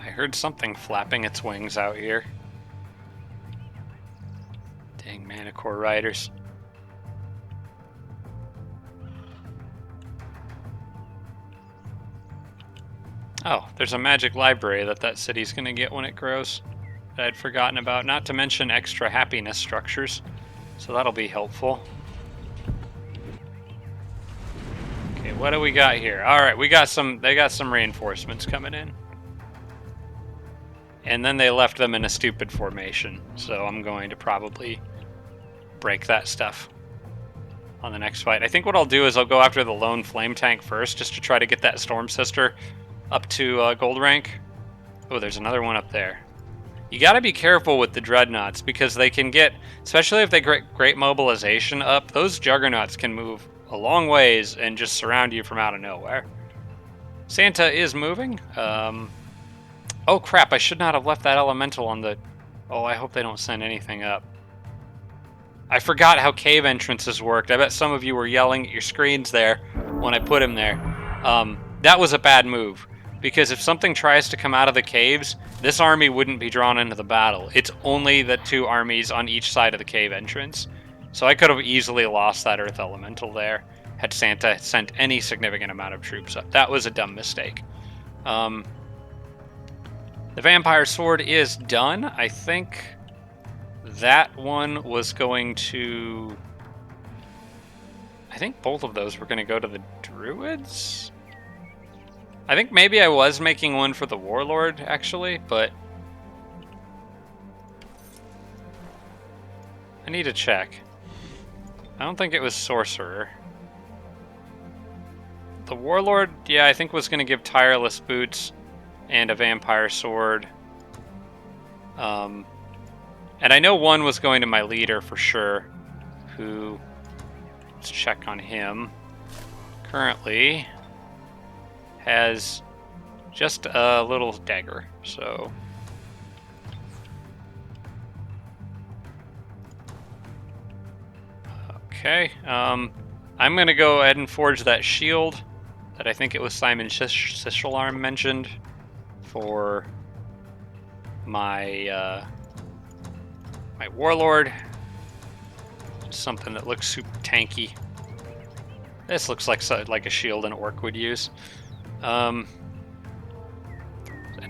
I heard something flapping its wings out here. Dang Manicore riders. Oh, there's a magic library that city's going to get when it grows that I'd forgotten about, not to mention extra happiness structures. So that'll be helpful. Okay, what do we got here? All right, they got some reinforcements coming in. And then they left them in a stupid formation. So I'm going to probably break that stuff on the next fight. I think what I'll do is I'll go after the lone flame tank first, just to try to get that Storm Sister up to gold rank. Oh, there's another one up there. You got to be careful with the Dreadnoughts, because they can get, especially if they get great mobilization up, those Juggernauts can move a long ways and just surround you from out of nowhere. Santa is moving. Oh crap, I should not have left that elemental on the... Oh, I hope they don't send anything up. I forgot how cave entrances worked. I bet some of you were yelling at your screens there when I put him there. That was a bad move, because if something tries to come out of the caves, this army wouldn't be drawn into the battle. It's only the two armies on each side of the cave entrance. So I could have easily lost that Earth Elemental there, had Santa sent any significant amount of troops up. That was a dumb mistake. The Vampire Sword is done. I think that one was going to... I think both of those were going to go to the Druids? I think maybe I was making one for the Warlord, actually, but... I need to check. I don't think it was Sorcerer. The Warlord, yeah, I think was going to give Tireless Boots and a Vampire Sword. And I know one was going to my leader for sure, who... Let's check on him. Currently has just a little dagger, so... Okay, I'm going to go ahead and forge that shield that I think it was Simon Sishalarm mentioned for my my Warlord. Something that looks super tanky. This looks like a shield an orc would use. And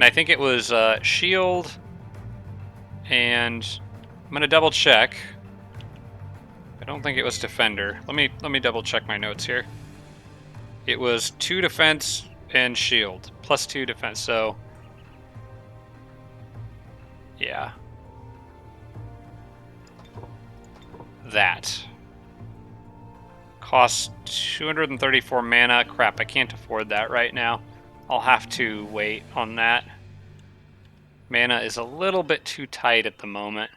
I think it was shield, and I'm gonna double check. I don't think it was defender. Let me double check my notes here. It was 2 defense and shield, plus 2 defense. So yeah. That costs 234 mana. Crap, I can't afford that right now. I'll have to wait on that. Mana is a little bit too tight at the moment.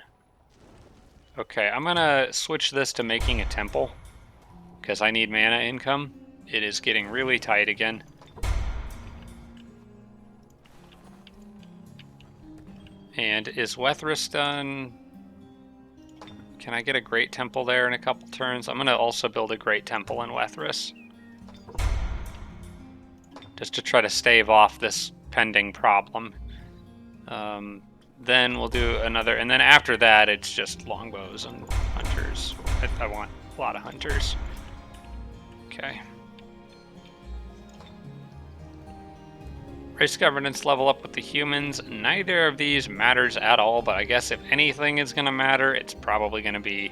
Okay, I'm gonna switch this to making a temple, because I need mana income. It is getting really tight again. And is Wethris done? Can I get a Great Temple there in a couple turns? I'm going to also build a Great Temple in Wethris, just to try to stave off this pending problem. Then we'll do another, and then after that it's just longbows and hunters. I want a lot of hunters. Okay. Race governance level up with the humans. Neither of these matters at all, but I guess if anything is going to matter, it's probably going to be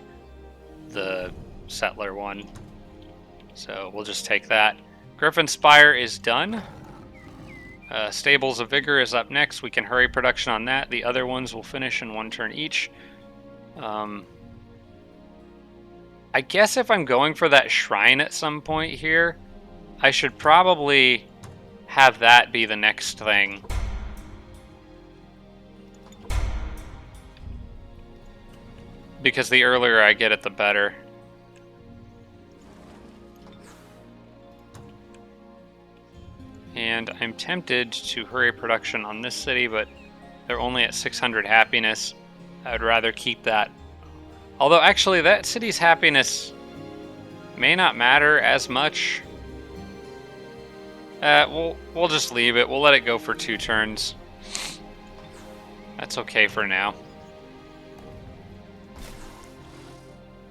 the settler one. So we'll just take that. Griffin Spire is done. Stables of Vigor is up next. We can hurry production on that. The other ones will finish in 1 turn each. I guess if I'm going for that shrine at some point here, I should probably have that be the next thing. Because the earlier I get it, the better. And I'm tempted to hurry production on this city, but they're only at 600 happiness. I would rather keep that. Although actually that city's happiness may not matter as much. We'll just leave it. We'll let it go for 2 turns. That's okay for now.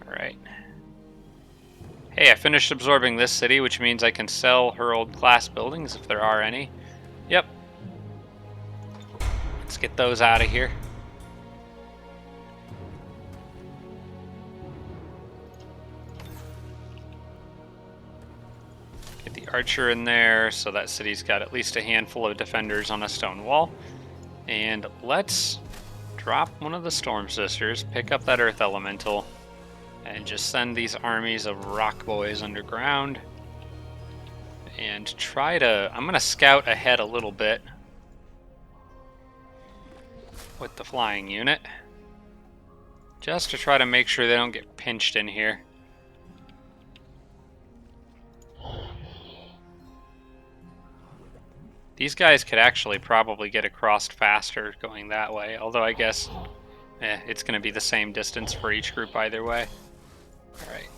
Alright. Hey, I finished absorbing this city, which means I can sell her old glass buildings if there are any. Yep. Let's get those out of here. Get the archer in there, so that city's got at least a handful of defenders on a stone wall. And let's drop one of the Storm Sisters, pick up that Earth Elemental, and just send these armies of rock boys underground. And try to... I'm going to scout ahead a little bit with the flying unit, just to try to make sure they don't get pinched in here. These guys could actually probably get across faster going that way, although I guess it's going to be the same distance for each group either way. Alright,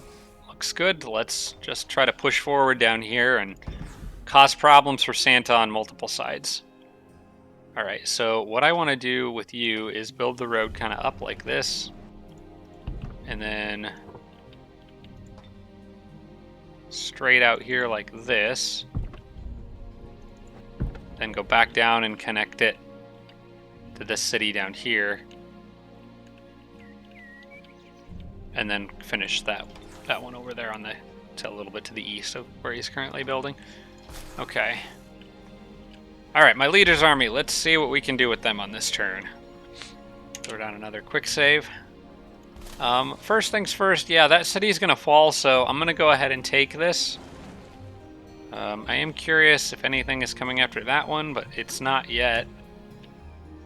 looks good. Let's just try to push forward down here and cause problems for Santa on multiple sides. Alright, so what I want to do with you is build the road kind of up like this, and then straight out here like this. Then go back down and connect it to this city down here. And then finish that one over there on a little bit to the east of where he's currently building. Okay. Alright, my leader's army. Let's see what we can do with them on this turn. Throw down another quick save. First things first, yeah, that city's gonna fall, so I'm gonna go ahead and take this. I am curious if anything is coming after that one, but it's not yet.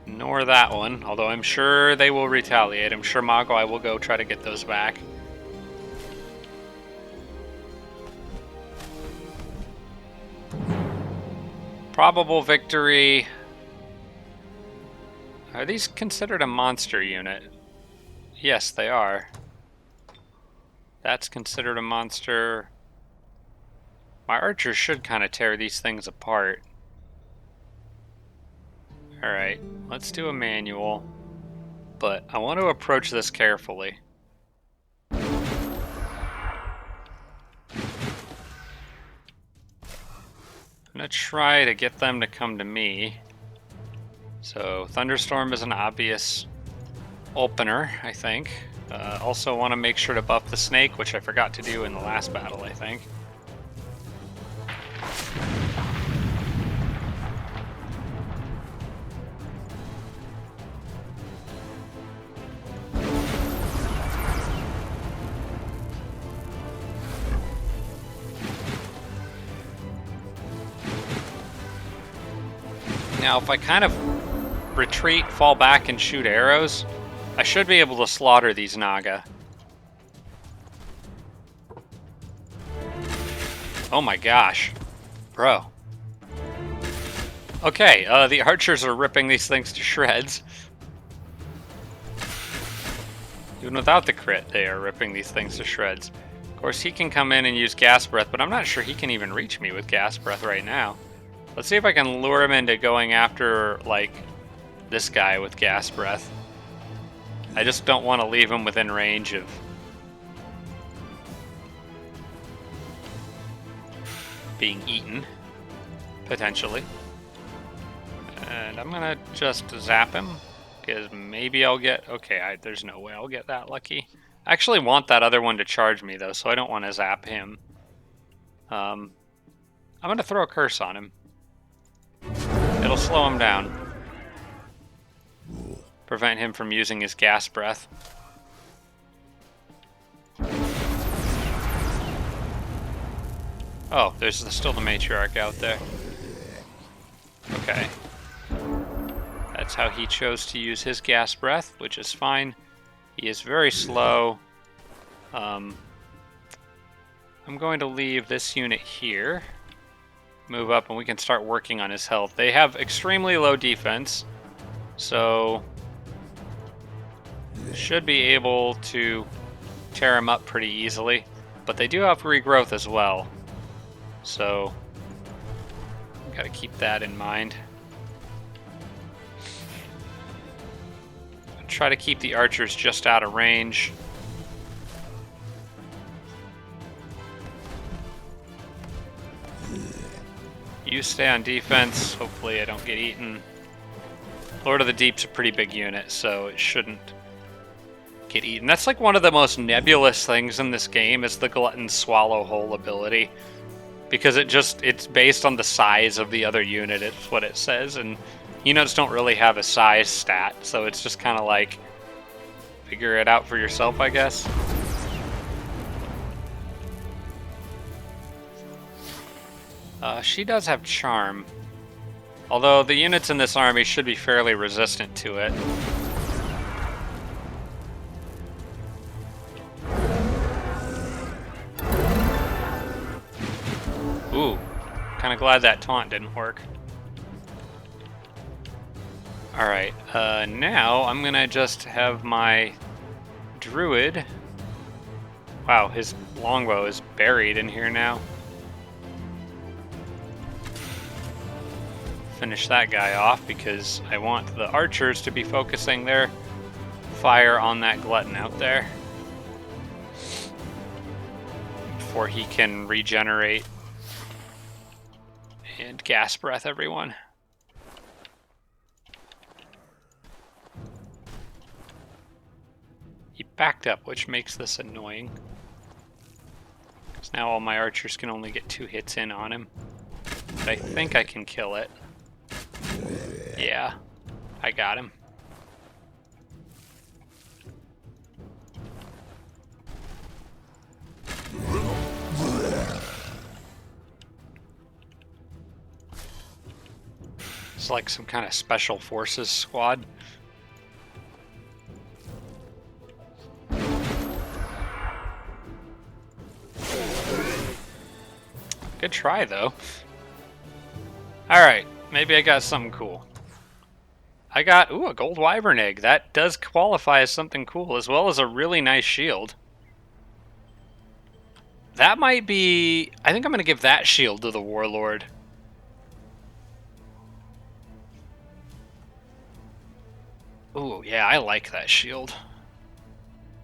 Nor that one, although I'm sure they will retaliate. I'm sure Mogwai will go try to get those back. Probable victory. Are these considered a monster unit? Yes, they are. That's considered a monster. My archers should kind of tear these things apart. Alright, let's do a manual. But I want to approach this carefully. I'm going to try to get them to come to me. So Thunderstorm is an obvious opener, I think. Also want to make sure to buff the snake, which I forgot to do in the last battle, I think. Now, if I kind of retreat, fall back, and shoot arrows, I should be able to slaughter these Naga. Oh my gosh. Bro. Okay, the archers are ripping these things to shreds. Even without the crit, they are ripping these things to shreds. Of course, he can come in and use Gas Breath, but I'm not sure he can even reach me with Gas Breath right now. Let's see if I can lure him into going after, like, this guy with Gas Breath. I just don't want to leave him within range of being eaten, potentially. And I'm going to just zap him, because maybe I'll get... Okay, there's no way I'll get that lucky. I actually want that other one to charge me, though, so I don't want to zap him. I'm going to throw a curse on him. It'll slow him down. Prevent him from using his Gas Breath. Oh, there's still the Matriarch out there. Okay. That's how he chose to use his Gas Breath, which is fine. He is very slow. I'm going to leave this unit here. Move up and we can start working on his health. They have extremely low defense, so should be able to tear him up pretty easily. But they do have regrowth as well, so got to keep that in mind. try to keep the archers just out of range. You stay on defense. Hopefully I don't get eaten. Lord of the Deep's a pretty big unit, so it shouldn't get eaten. That's like one of the most nebulous things in this game is the Glutton Swallow Whole ability. Because it's based on the size of the other unit, it's what it says, and units don't really have a size stat, so it's just kind of like, figure it out for yourself, I guess. She does have charm. Although the units in this army should be fairly resistant to it. Ooh, kind of glad that taunt didn't work. Alright, now I'm gonna just have my druid. Wow, his longbow is buried in here now. Finish that guy off because I want the archers to be focusing their fire on that glutton out there before he can regenerate and gas breath everyone. He backed up, which makes this annoying. Because now all my archers can only get 2 hits in on him. But I think I can kill it. Yeah, I got him. It's like some kind of special forces squad. Good try, though. Alright, maybe I got something cool. I got, ooh, a gold wyvern egg. That does qualify as something cool, as well as a really nice shield. That might be... I think I'm going to give that shield to the warlord. Ooh, yeah, I like that shield.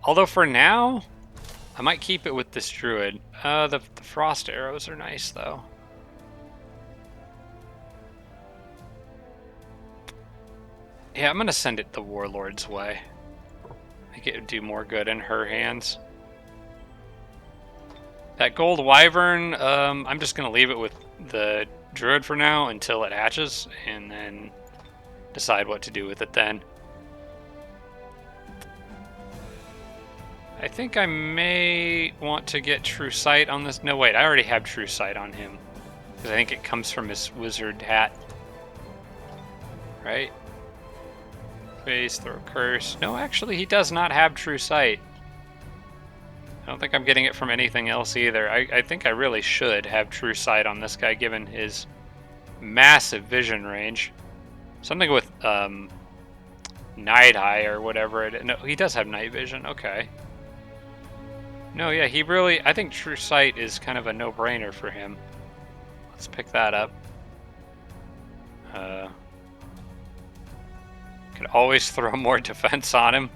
Although for now, I might keep it with this druid. The frost arrows are nice, though. Yeah, I'm going to send it the warlord's way. I think it would do more good in her hands. That gold wyvern, I'm just going to leave it with the druid for now until it hatches, and then decide what to do with it then. I think I may want to get True Sight on this. No, wait, I already have True Sight on him. Because I think it comes from his wizard hat. Right? Face, throw curse. No, actually, he does not have True Sight. I don't think I'm getting it from anything else either. I think I really should have True Sight on this guy, given his massive vision range. Something with Night Eye or whatever it is. No, he does have night vision. Okay. No, yeah, he really... I think True Sight is kind of a no-brainer for him. Let's pick that up. Could always throw more defense on him.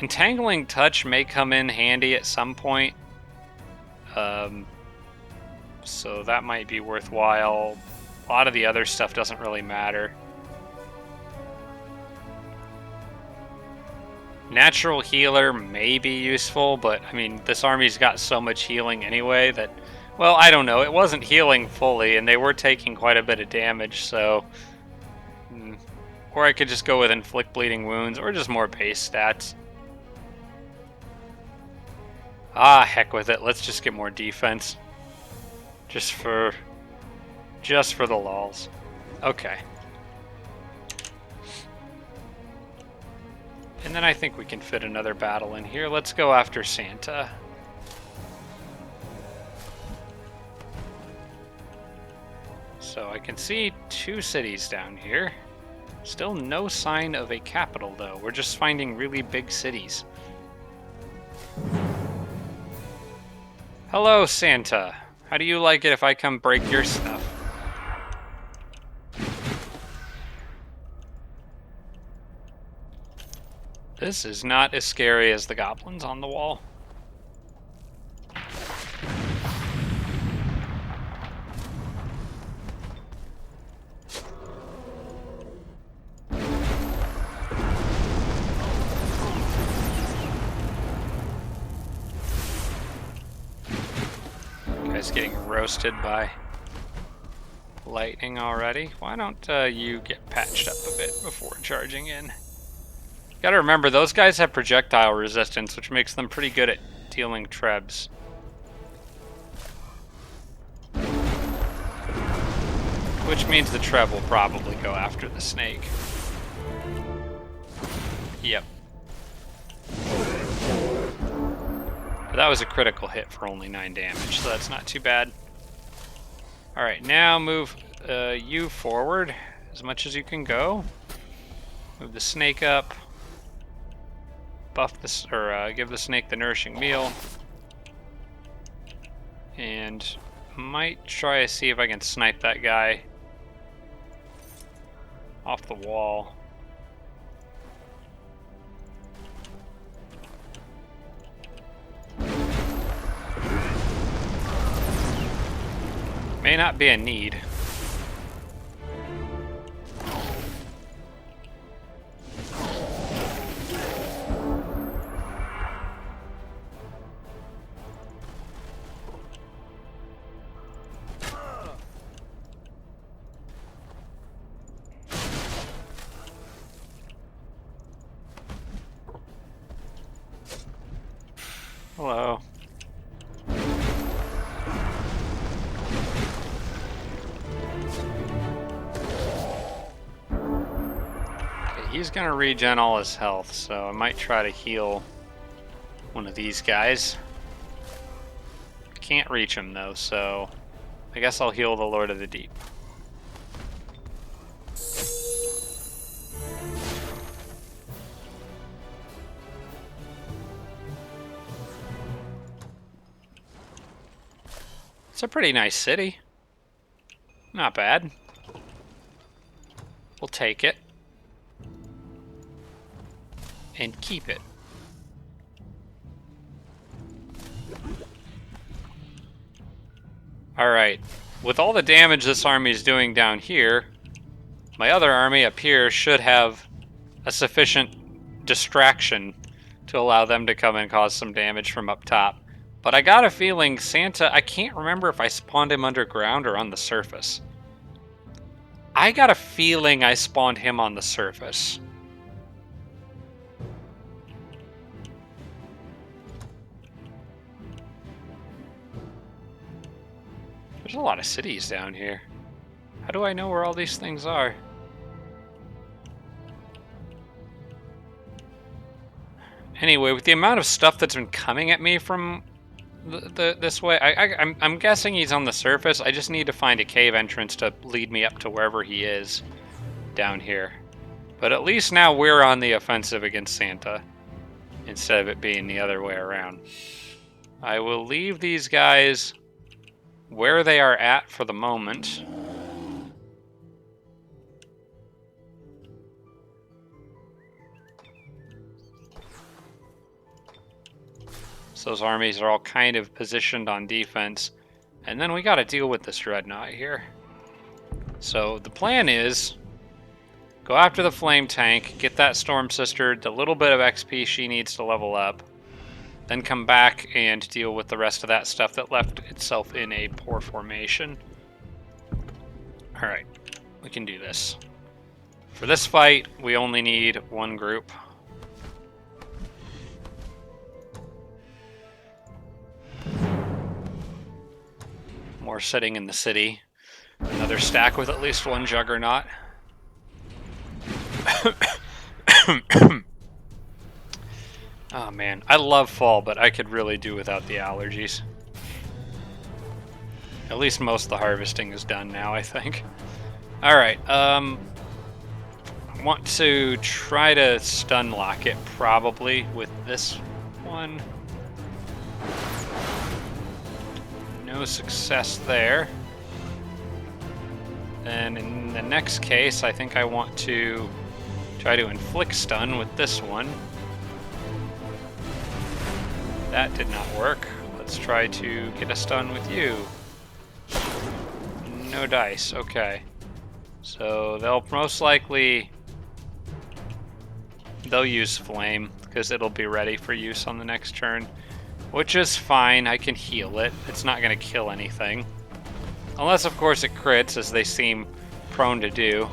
Entangling Touch may come in handy at some point. So that might be worthwhile. A lot of the other stuff doesn't really matter. Natural Healer may be useful, but I mean, this army's got so much healing anyway that, well, I don't know. It wasn't healing fully, and they were taking quite a bit of damage, so... Or I could just go with Inflict Bleeding Wounds, or just more base stats. Ah, heck with it. Let's just get more defense. Just for the lols. Okay. And then I think we can fit another battle in here. Let's go after Santa. So I can see 2 cities down here. Still no sign of a capital, though. We're just finding really big cities. Hello, Santa. How do you like it if I come break your stuff? This is not as scary as the goblins on the wall. Guy's getting roasted by lightning already. Why don't you get patched up a bit before charging in? Gotta remember, those guys have projectile resistance, which makes them pretty good at dealing trebs. Which means the treb will probably go after the snake. Yep. But that was a critical hit for only 9 damage, so that's not too bad. Alright, now move you forward as much as you can go. Move the snake up. Buff this, or give the snake the nourishing meal. And might try to see if I can snipe that guy off the wall. May not be a need. Hello. Okay, he's gonna regen all his health, so I might try to heal one of these guys. Can't reach him though, so I guess I'll heal the Lord of the Deep. It's a pretty nice city. Not bad. We'll take it. And keep it. Alright. With all the damage this army is doing down here, my other army up here should have a sufficient distraction to allow them to come and cause some damage from up top. But I got a feeling Santa, I can't remember if I spawned him underground or on the surface. I got a feeling I spawned him on the surface. There's a lot of cities down here. How do I know where all these things are? Anyway, with the amount of stuff that's been coming at me from this way, I'm guessing he's on the surface. I just need to find a cave entrance to lead me up to wherever he is down here. But at least now we're on the offensive against Santa, instead of it being the other way around. I will leave these guys where they are at for the moment. So those armies are all kind of positioned on defense. And then we got to deal with this dreadnought here. So the plan is go after the flame tank, get that storm sister the little bit of XP she needs to level up, then come back and deal with the rest of that stuff that left itself in a poor formation. Alright, we can do this. For this fight, we only need one group. More sitting in the city. Another stack with at least one juggernaut. Oh man, I love fall, but I could really do without the allergies. At least most of the harvesting is done now, I think. Alright, I want to try to stun lock it, probably, with this one. No success there. Then in the next case, I think I want to try to inflict stun with this one. That did not work. Let's try to get a stun with you. No dice, okay. So they'll most likely... They'll use Flame, because it'll be ready for use on the next turn. Which is fine, I can heal it. It's not going to kill anything. Unless, of course, it crits, as they seem prone to do.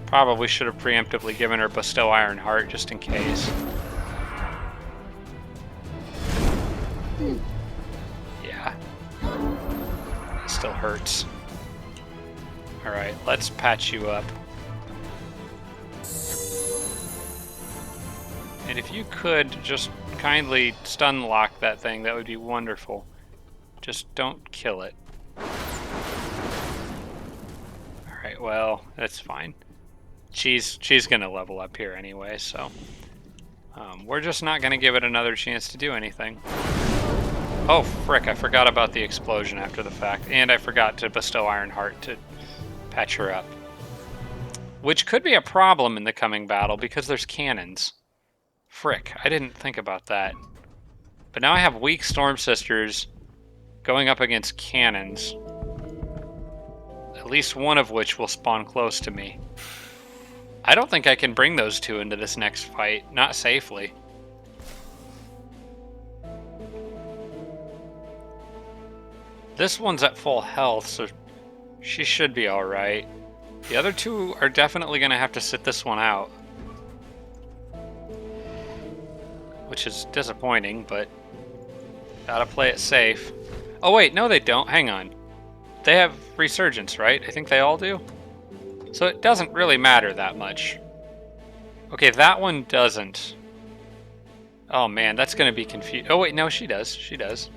Probably should have preemptively given her Bestow Iron Heart, just in case. Yeah. It still hurts. Alright, let's patch you up. And if you could just kindly stun lock that thing, that would be wonderful. Just don't kill it. Alright, well, that's fine. She's gonna level up here anyway, so... we're just not gonna give it another chance to do anything. Oh, frick, I forgot about the explosion after the fact. And I forgot to bestow Iron Heart to patch her up. Which could be a problem in the coming battle, because there's cannons. Frick, I didn't think about that. But now I have weak Storm Sisters going up against cannons. At least one of which will spawn close to me. I don't think I can bring those two into this next fight. Not safely. This one's at full health, so she should be alright. The other two are definitely going to have to sit this one out. Which is disappointing, but gotta play it safe. Oh wait, no they don't. Hang on. They have Resurgence, right? I think they all do. So it doesn't really matter that much. Okay, that one doesn't. Oh man, that's gonna be confused. Oh wait, no, she does. She does.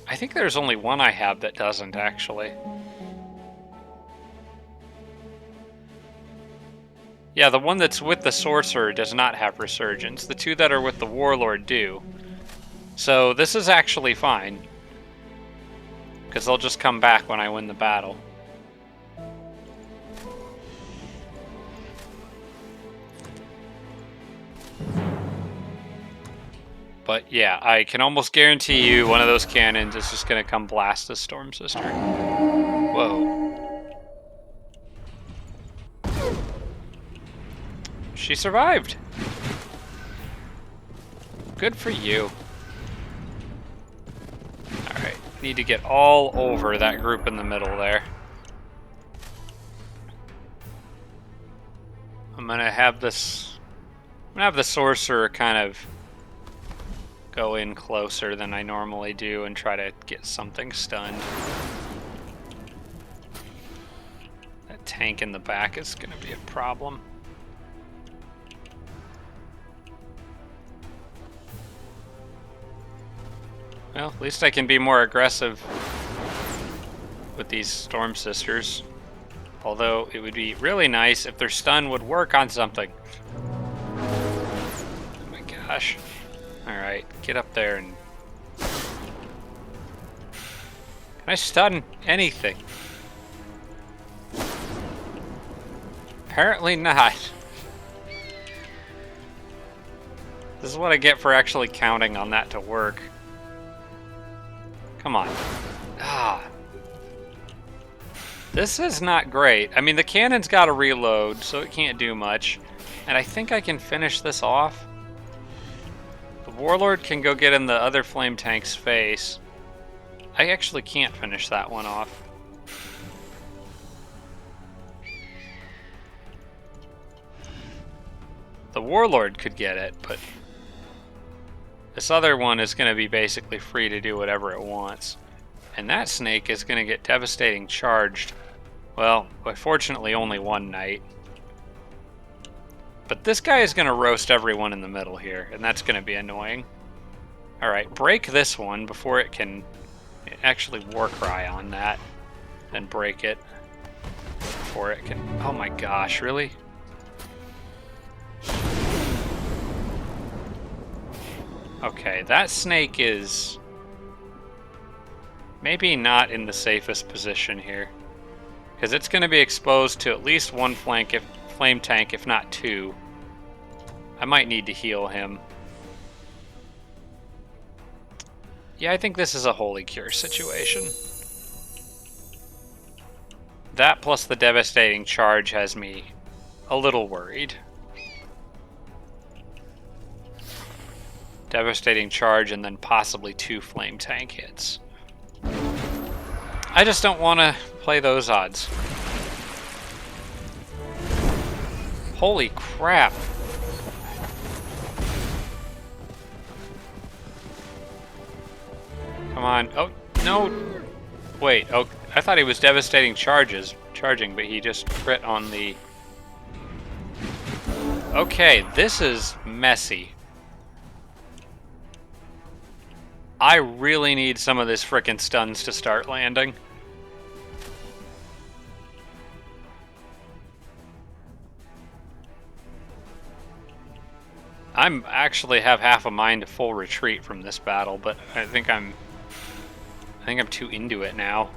I think there's only one I have that doesn't, actually. Yeah, the one that's with the Sorcerer does not have Resurgence. The two that are with the Warlord do. So this is actually fine. Because they'll just come back when I win the battle. But yeah, I can almost guarantee you one of those cannons is just going to come blast the Storm Sister. Whoa. She survived. Good for you. Alright, need to get all over that group in the middle there. I'm gonna have the Sorcerer kind of go in closer than I normally do and try to get something stunned. That tank in the back is gonna be a problem. Well, at least I can be more aggressive with these Storm Sisters. Although, it would be really nice if their stun would work on something. Oh my gosh. Alright, get up there and... Can I stun anything? Apparently not. This is what I get for actually counting on that to work. Come on. Ah. This is not great. I mean, the cannon's got to reload, so it can't do much. And I think I can finish this off. The Warlord can go get in the other flame tank's face. I actually can't finish that one off. The Warlord could get it, but... this other one is going to be basically free to do whatever it wants. And that snake is going to get devastating charged. Well, fortunately only one night. But this guy is going to roast everyone in the middle here, and that's going to be annoying. Alright, break this one before it can actually Warcry on that. Then break it before it can... Oh my gosh, really? Okay, that snake is maybe not in the safest position here. Because it's going to be exposed to at least one flame tank, if not two. I might need to heal him. Yeah, I think this is a Holy Cure situation. That plus the devastating charge has me a little worried. Devastating charge and then possibly 2 flame tank hits. I just don't want to play those odds. Holy crap. Come on. Oh, no. Wait, oh, I thought he was devastating charging, but he just crit on the... Okay, this is messy. I really need some of this frickin' stuns to start landing. I'm actually have half a mind to full retreat from this battle, but I think I'm too into it now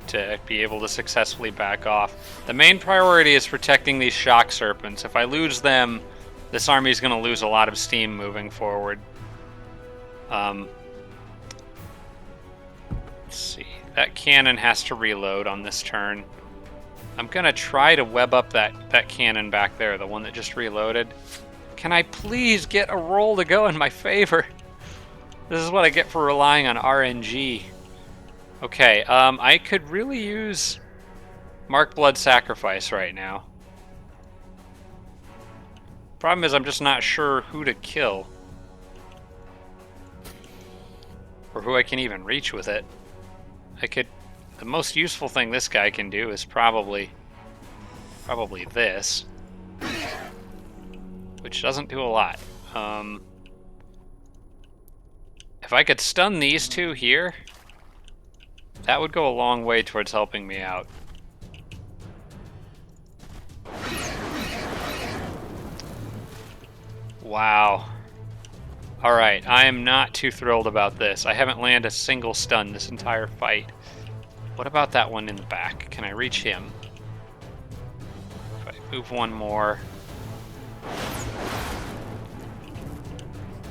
to be able to successfully back off. The main priority is protecting these shock serpents. If I lose them, this army is going to lose a lot of steam moving forward. Let's see. That cannon has to reload on this turn. I'm going to try to web up that cannon back there, the one that just reloaded. Can I please get a roll to go in my favor? This is what I get for relying on RNG. Okay, I could really use Mark Blood Sacrifice right now. Problem is I'm just not sure who to kill. Or who I can even reach with it. The most useful thing this guy can do is probably this. Which doesn't do a lot. If I could stun these two here, that would go a long way towards helping me out. Wow. Alright, I am not too thrilled about this. I haven't landed a single stun this entire fight. What about that one in the back? Can I reach him? If I move one more...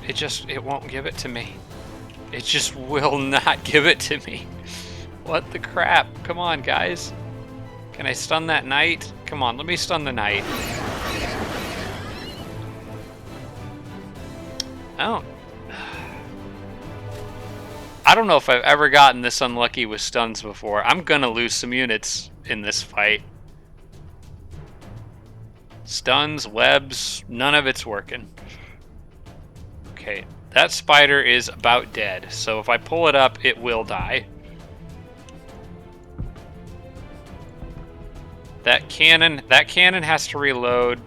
It won't give it to me. It just will not give it to me. What the crap? Come on, guys. Can I stun that knight? Come on, let me stun the knight. I don't know if I've ever gotten this unlucky with stuns before. I'm gonna lose some units in this fight. Stuns, webs, none of it's working. Okay, that spider is about dead, so if I pull it up, it will die. That cannon has to reload.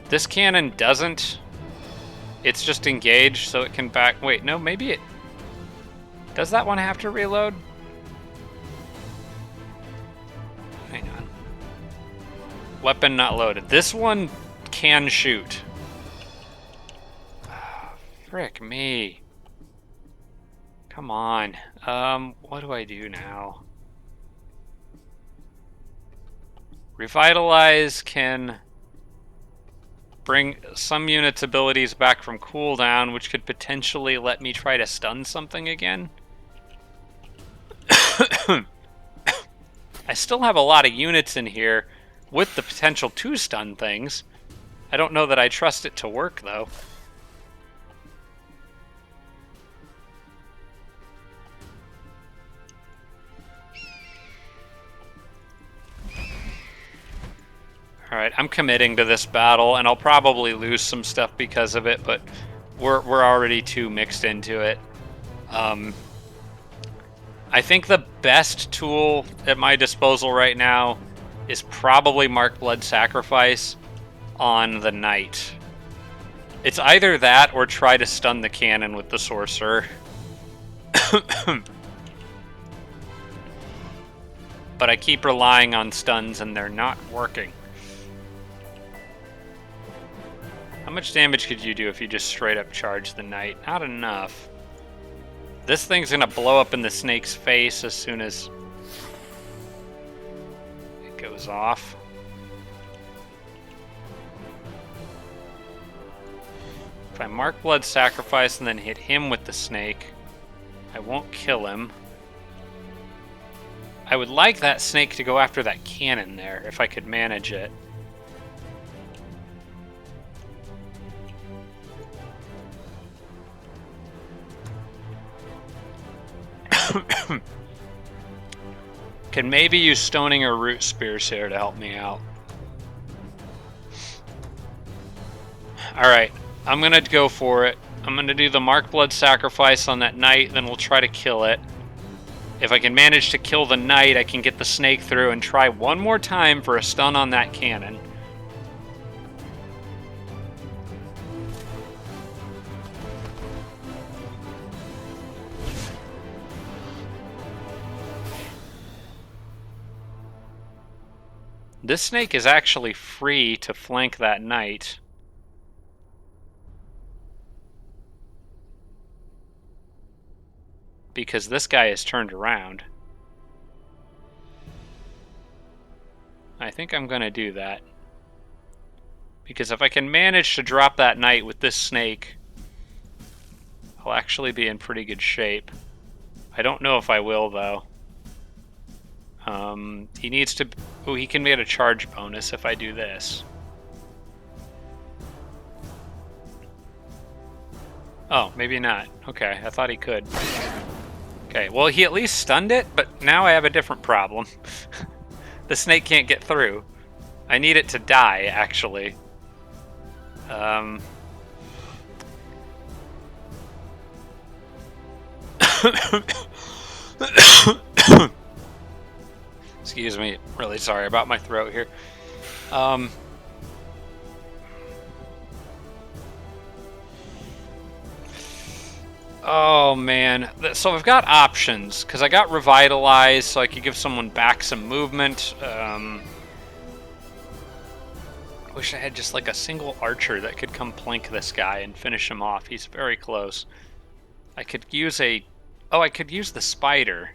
This cannon doesn't. It's just engaged, so it can back... Wait, no, maybe it... Does that one have to reload? Hang on. Weapon not loaded. This one can shoot. Frick me. Come on. What do I do now? Revitalize can bring some units' abilities back from cooldown, which could potentially let me try to stun something again. I still have a lot of units in here with the potential to stun things. I don't know that I trust it to work, though. Alright, I'm committing to this battle, and I'll probably lose some stuff because of it, but we're already too mixed into it. I think the best tool at my disposal right now is probably Mark Blood Sacrifice on the Knight. It's either that or try to stun the cannon with the Sorcerer. But I keep relying on stuns and they're not working. How much damage could you do if you just straight up charge the Knight? Not enough. This thing's gonna blow up in the snake's face as soon as it goes off. If I mark Blood Sacrifice and then hit him with the snake, I won't kill him. I would like that snake to go after that cannon there, if I could manage it. Can maybe use Stoning or Root Spears here to help me out. Alright, I'm going to go for it. I'm going to do the Mark Blood Sacrifice on that knight, then we'll try to kill it. If I can manage to kill the knight, I can get the snake through and try one more time for a stun on that cannon. This snake is actually free to flank that knight. Because this guy is turned around. I think I'm going to do that. Because if I can manage to drop that knight with this snake, I'll actually be in pretty good shape. I don't know if I will, though. He needs to... Oh, he can get a charge bonus if I do this. Oh, maybe not. Okay, I thought he could. Okay, well, he at least stunned it, but now I have a different problem. The snake can't get through. I need it to die, actually. Excuse me, really sorry about my throat here. Oh man, so I've got options, because I got Revitalize, so I could give someone back some movement. I wish I had just like a single archer that could come plink this guy and finish him off. He's very close. I could use a... Oh, I could use the spider.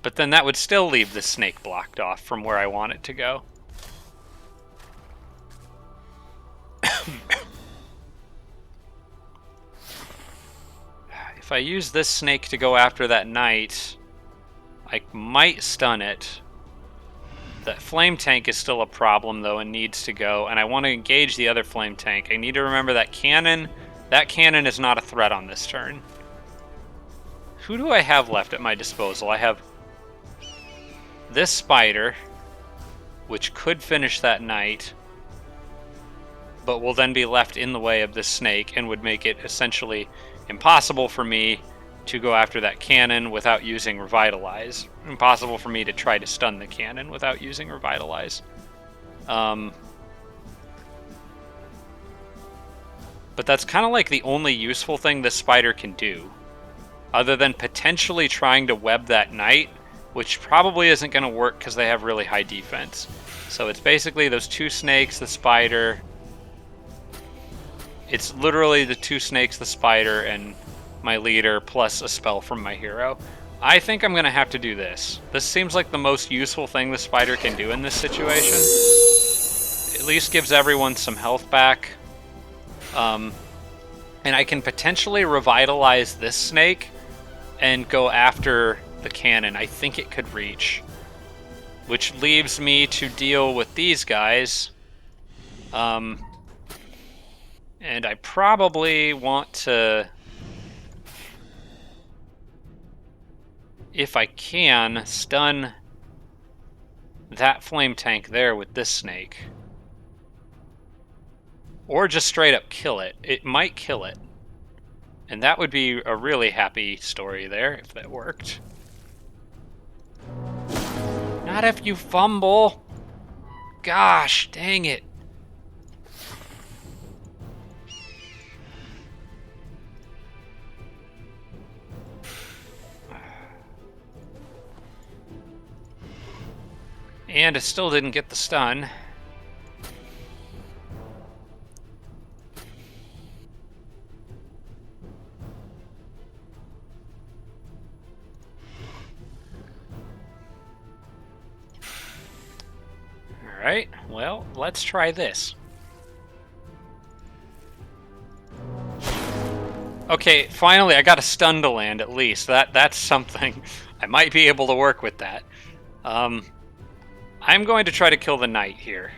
But then that would still leave the snake blocked off from where I want it to go. If I use this snake to go after that knight, I might stun it. That flame tank is still a problem, though, and needs to go. And I want to engage the other flame tank. I need to remember that cannon. That cannon is not a threat on this turn. Who do I have left at my disposal? I have this spider, which could finish that knight, but will then be left in the way of this snake and would make it essentially impossible for me to go after that cannon without using Revitalize. Impossible for me to try to stun the cannon without using Revitalize. But that's kind of like the only useful thing this spider can do, other than potentially trying to web that knight, which probably isn't going to work because they have really high defense. So it's basically those two snakes, the spider. It's literally the two snakes, the spider, and my leader, plus a spell from my hero. I think I'm going to have to do this. This seems like the most useful thing the spider can do in this situation. It at least gives everyone some health back. And I can potentially revitalize this snake and go after the cannon. I think it could reach. Which leaves me to deal with these guys. And I probably want to, if I can, stun that flame tank there with this snake. Or just straight up kill it. It might kill it. And that would be a really happy story there, if that worked. Not if you fumble. Gosh, dang it. And it still didn't get the stun. Alright, well, let's try this. Okay, finally I got a stun to land at least. That's something. I might be able to work with that. I'm going to try to kill the knight here.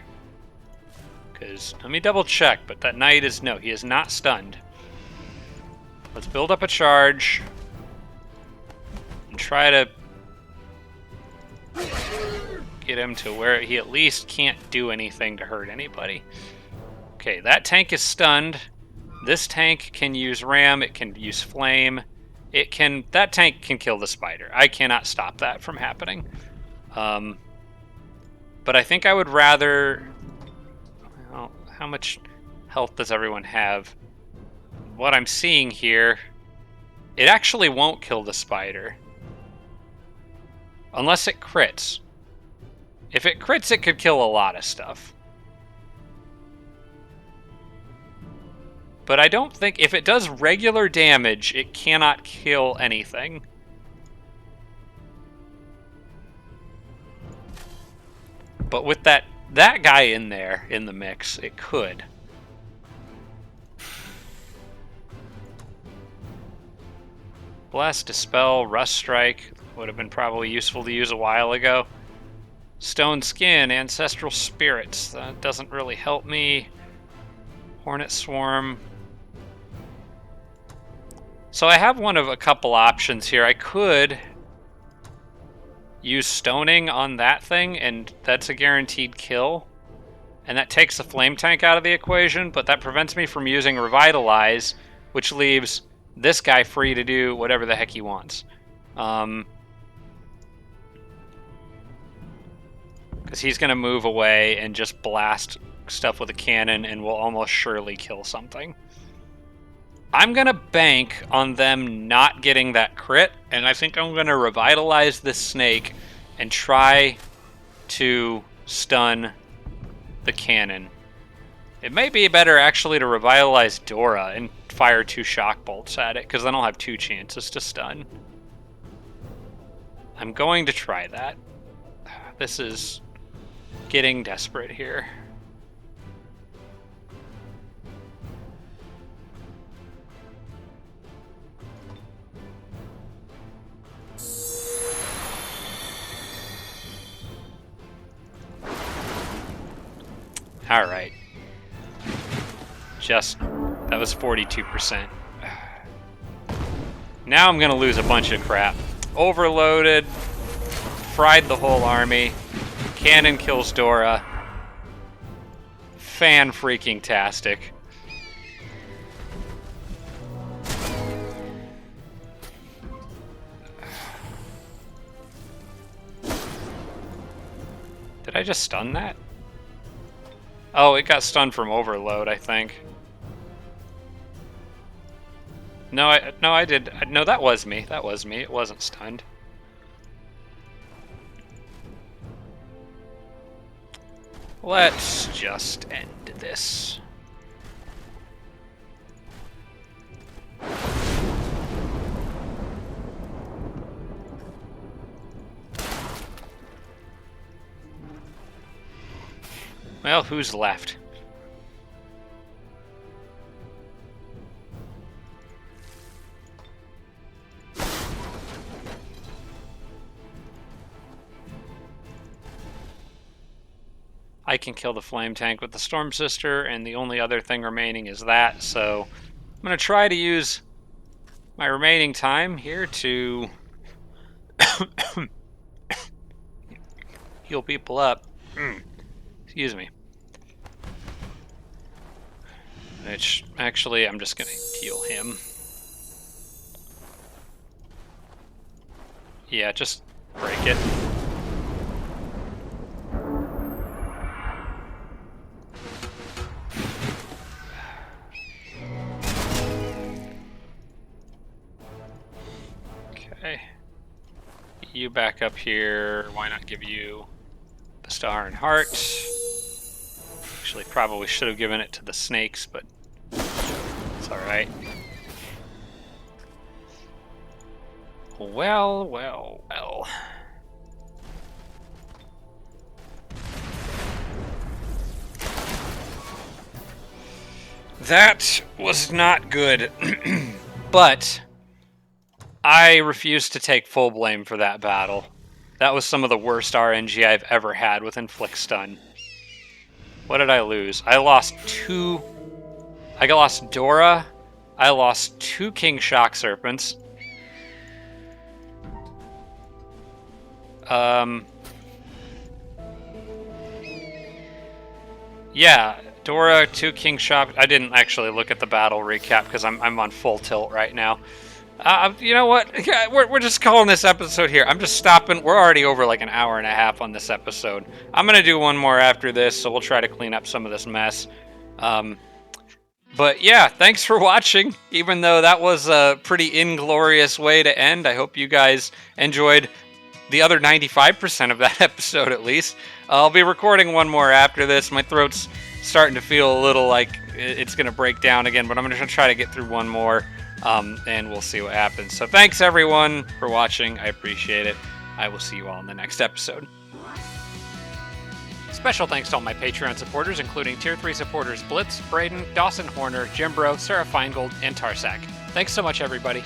Because, let me double check, but that knight is, no, he is not stunned. Let's build up a charge. And try to get him to where he at least can't do anything to hurt anybody. Okay, that tank is stunned. This tank can use ram, it can use flame. That tank can kill the spider. I cannot stop that from happening. But I think I would rather... Well, how much health does everyone have? What I'm seeing here, it actually won't kill the spider. Unless it crits. If it crits, it could kill a lot of stuff. But I don't think... If it does regular damage, it cannot kill anything. But with that guy in there, in the mix, it could. Blast, Dispel, Rust Strike would have been probably useful to use a while ago. Stone Skin, Ancestral Spirits, that doesn't really help me. Hornet Swarm. So I have one of a couple options here. I could use Stoning on that thing, and that's a guaranteed kill. And that takes the Flame Tank out of the equation, but that prevents me from using Revitalize, which leaves this guy free to do whatever the heck he wants. Because he's going to move away and just blast stuff with a cannon and will almost surely kill something. I'm going to bank on them not getting that crit, and I think I'm going to Revitalize this snake and try to stun the cannon. It may be better actually to Revitalize Dora and fire 2 shock bolts at it, because then I'll have 2 chances to stun. I'm going to try that. This is getting desperate here. Alright. That was 42%. Now I'm gonna lose a bunch of crap. Overloaded. Fried the whole army. Cannon kills Dora. Fan-freaking-tastic. Did I just stun that? Oh, it got stunned from overload, I think. No, I did. No, that was me. That was me. It wasn't stunned. Let's just end this. Well, who's left? I can kill the flame tank with the Storm Sister, and the only other thing remaining is that, so I'm going to try to use my remaining time here to heal people up. Excuse me. Which, actually, I'm just going to heal him. Yeah, just break it. Okay. You back up here. Why not give you the Star and Heart? Actually, probably should have given it to the snakes, but it's alright. Well, well, well. That was not good. But I refuse to take full blame for that battle. That was some of the worst RNG I've ever had with Inflict Stun. What did I lose? I lost Dora. I lost 2 King Shock Serpents. Yeah, Dora, 2 King Shock. I didn't actually look at the battle recap because I'm on full tilt right now. You know what? We're just calling this episode here. I'm just stopping. We're already over like an hour and a half on this episode. I'm going to do one more after this, so we'll try to clean up some of this mess. But yeah, thanks for watching. Even though that was a pretty inglorious way to end, I hope you guys enjoyed the other 95% of that episode at least. I'll be recording one more after this. My throat's starting to feel a little like it's going to break down again, but I'm going to try to get through one more. And we'll see what happens. So thanks everyone for watching. I appreciate it. I will see you all in the next episode. Special thanks to all my Patreon supporters, including Tier 3 supporters Blitz, Braden, Dawson Horner, Jimbro, Sarah Feingold, and Tarsak. Thanks so much, everybody.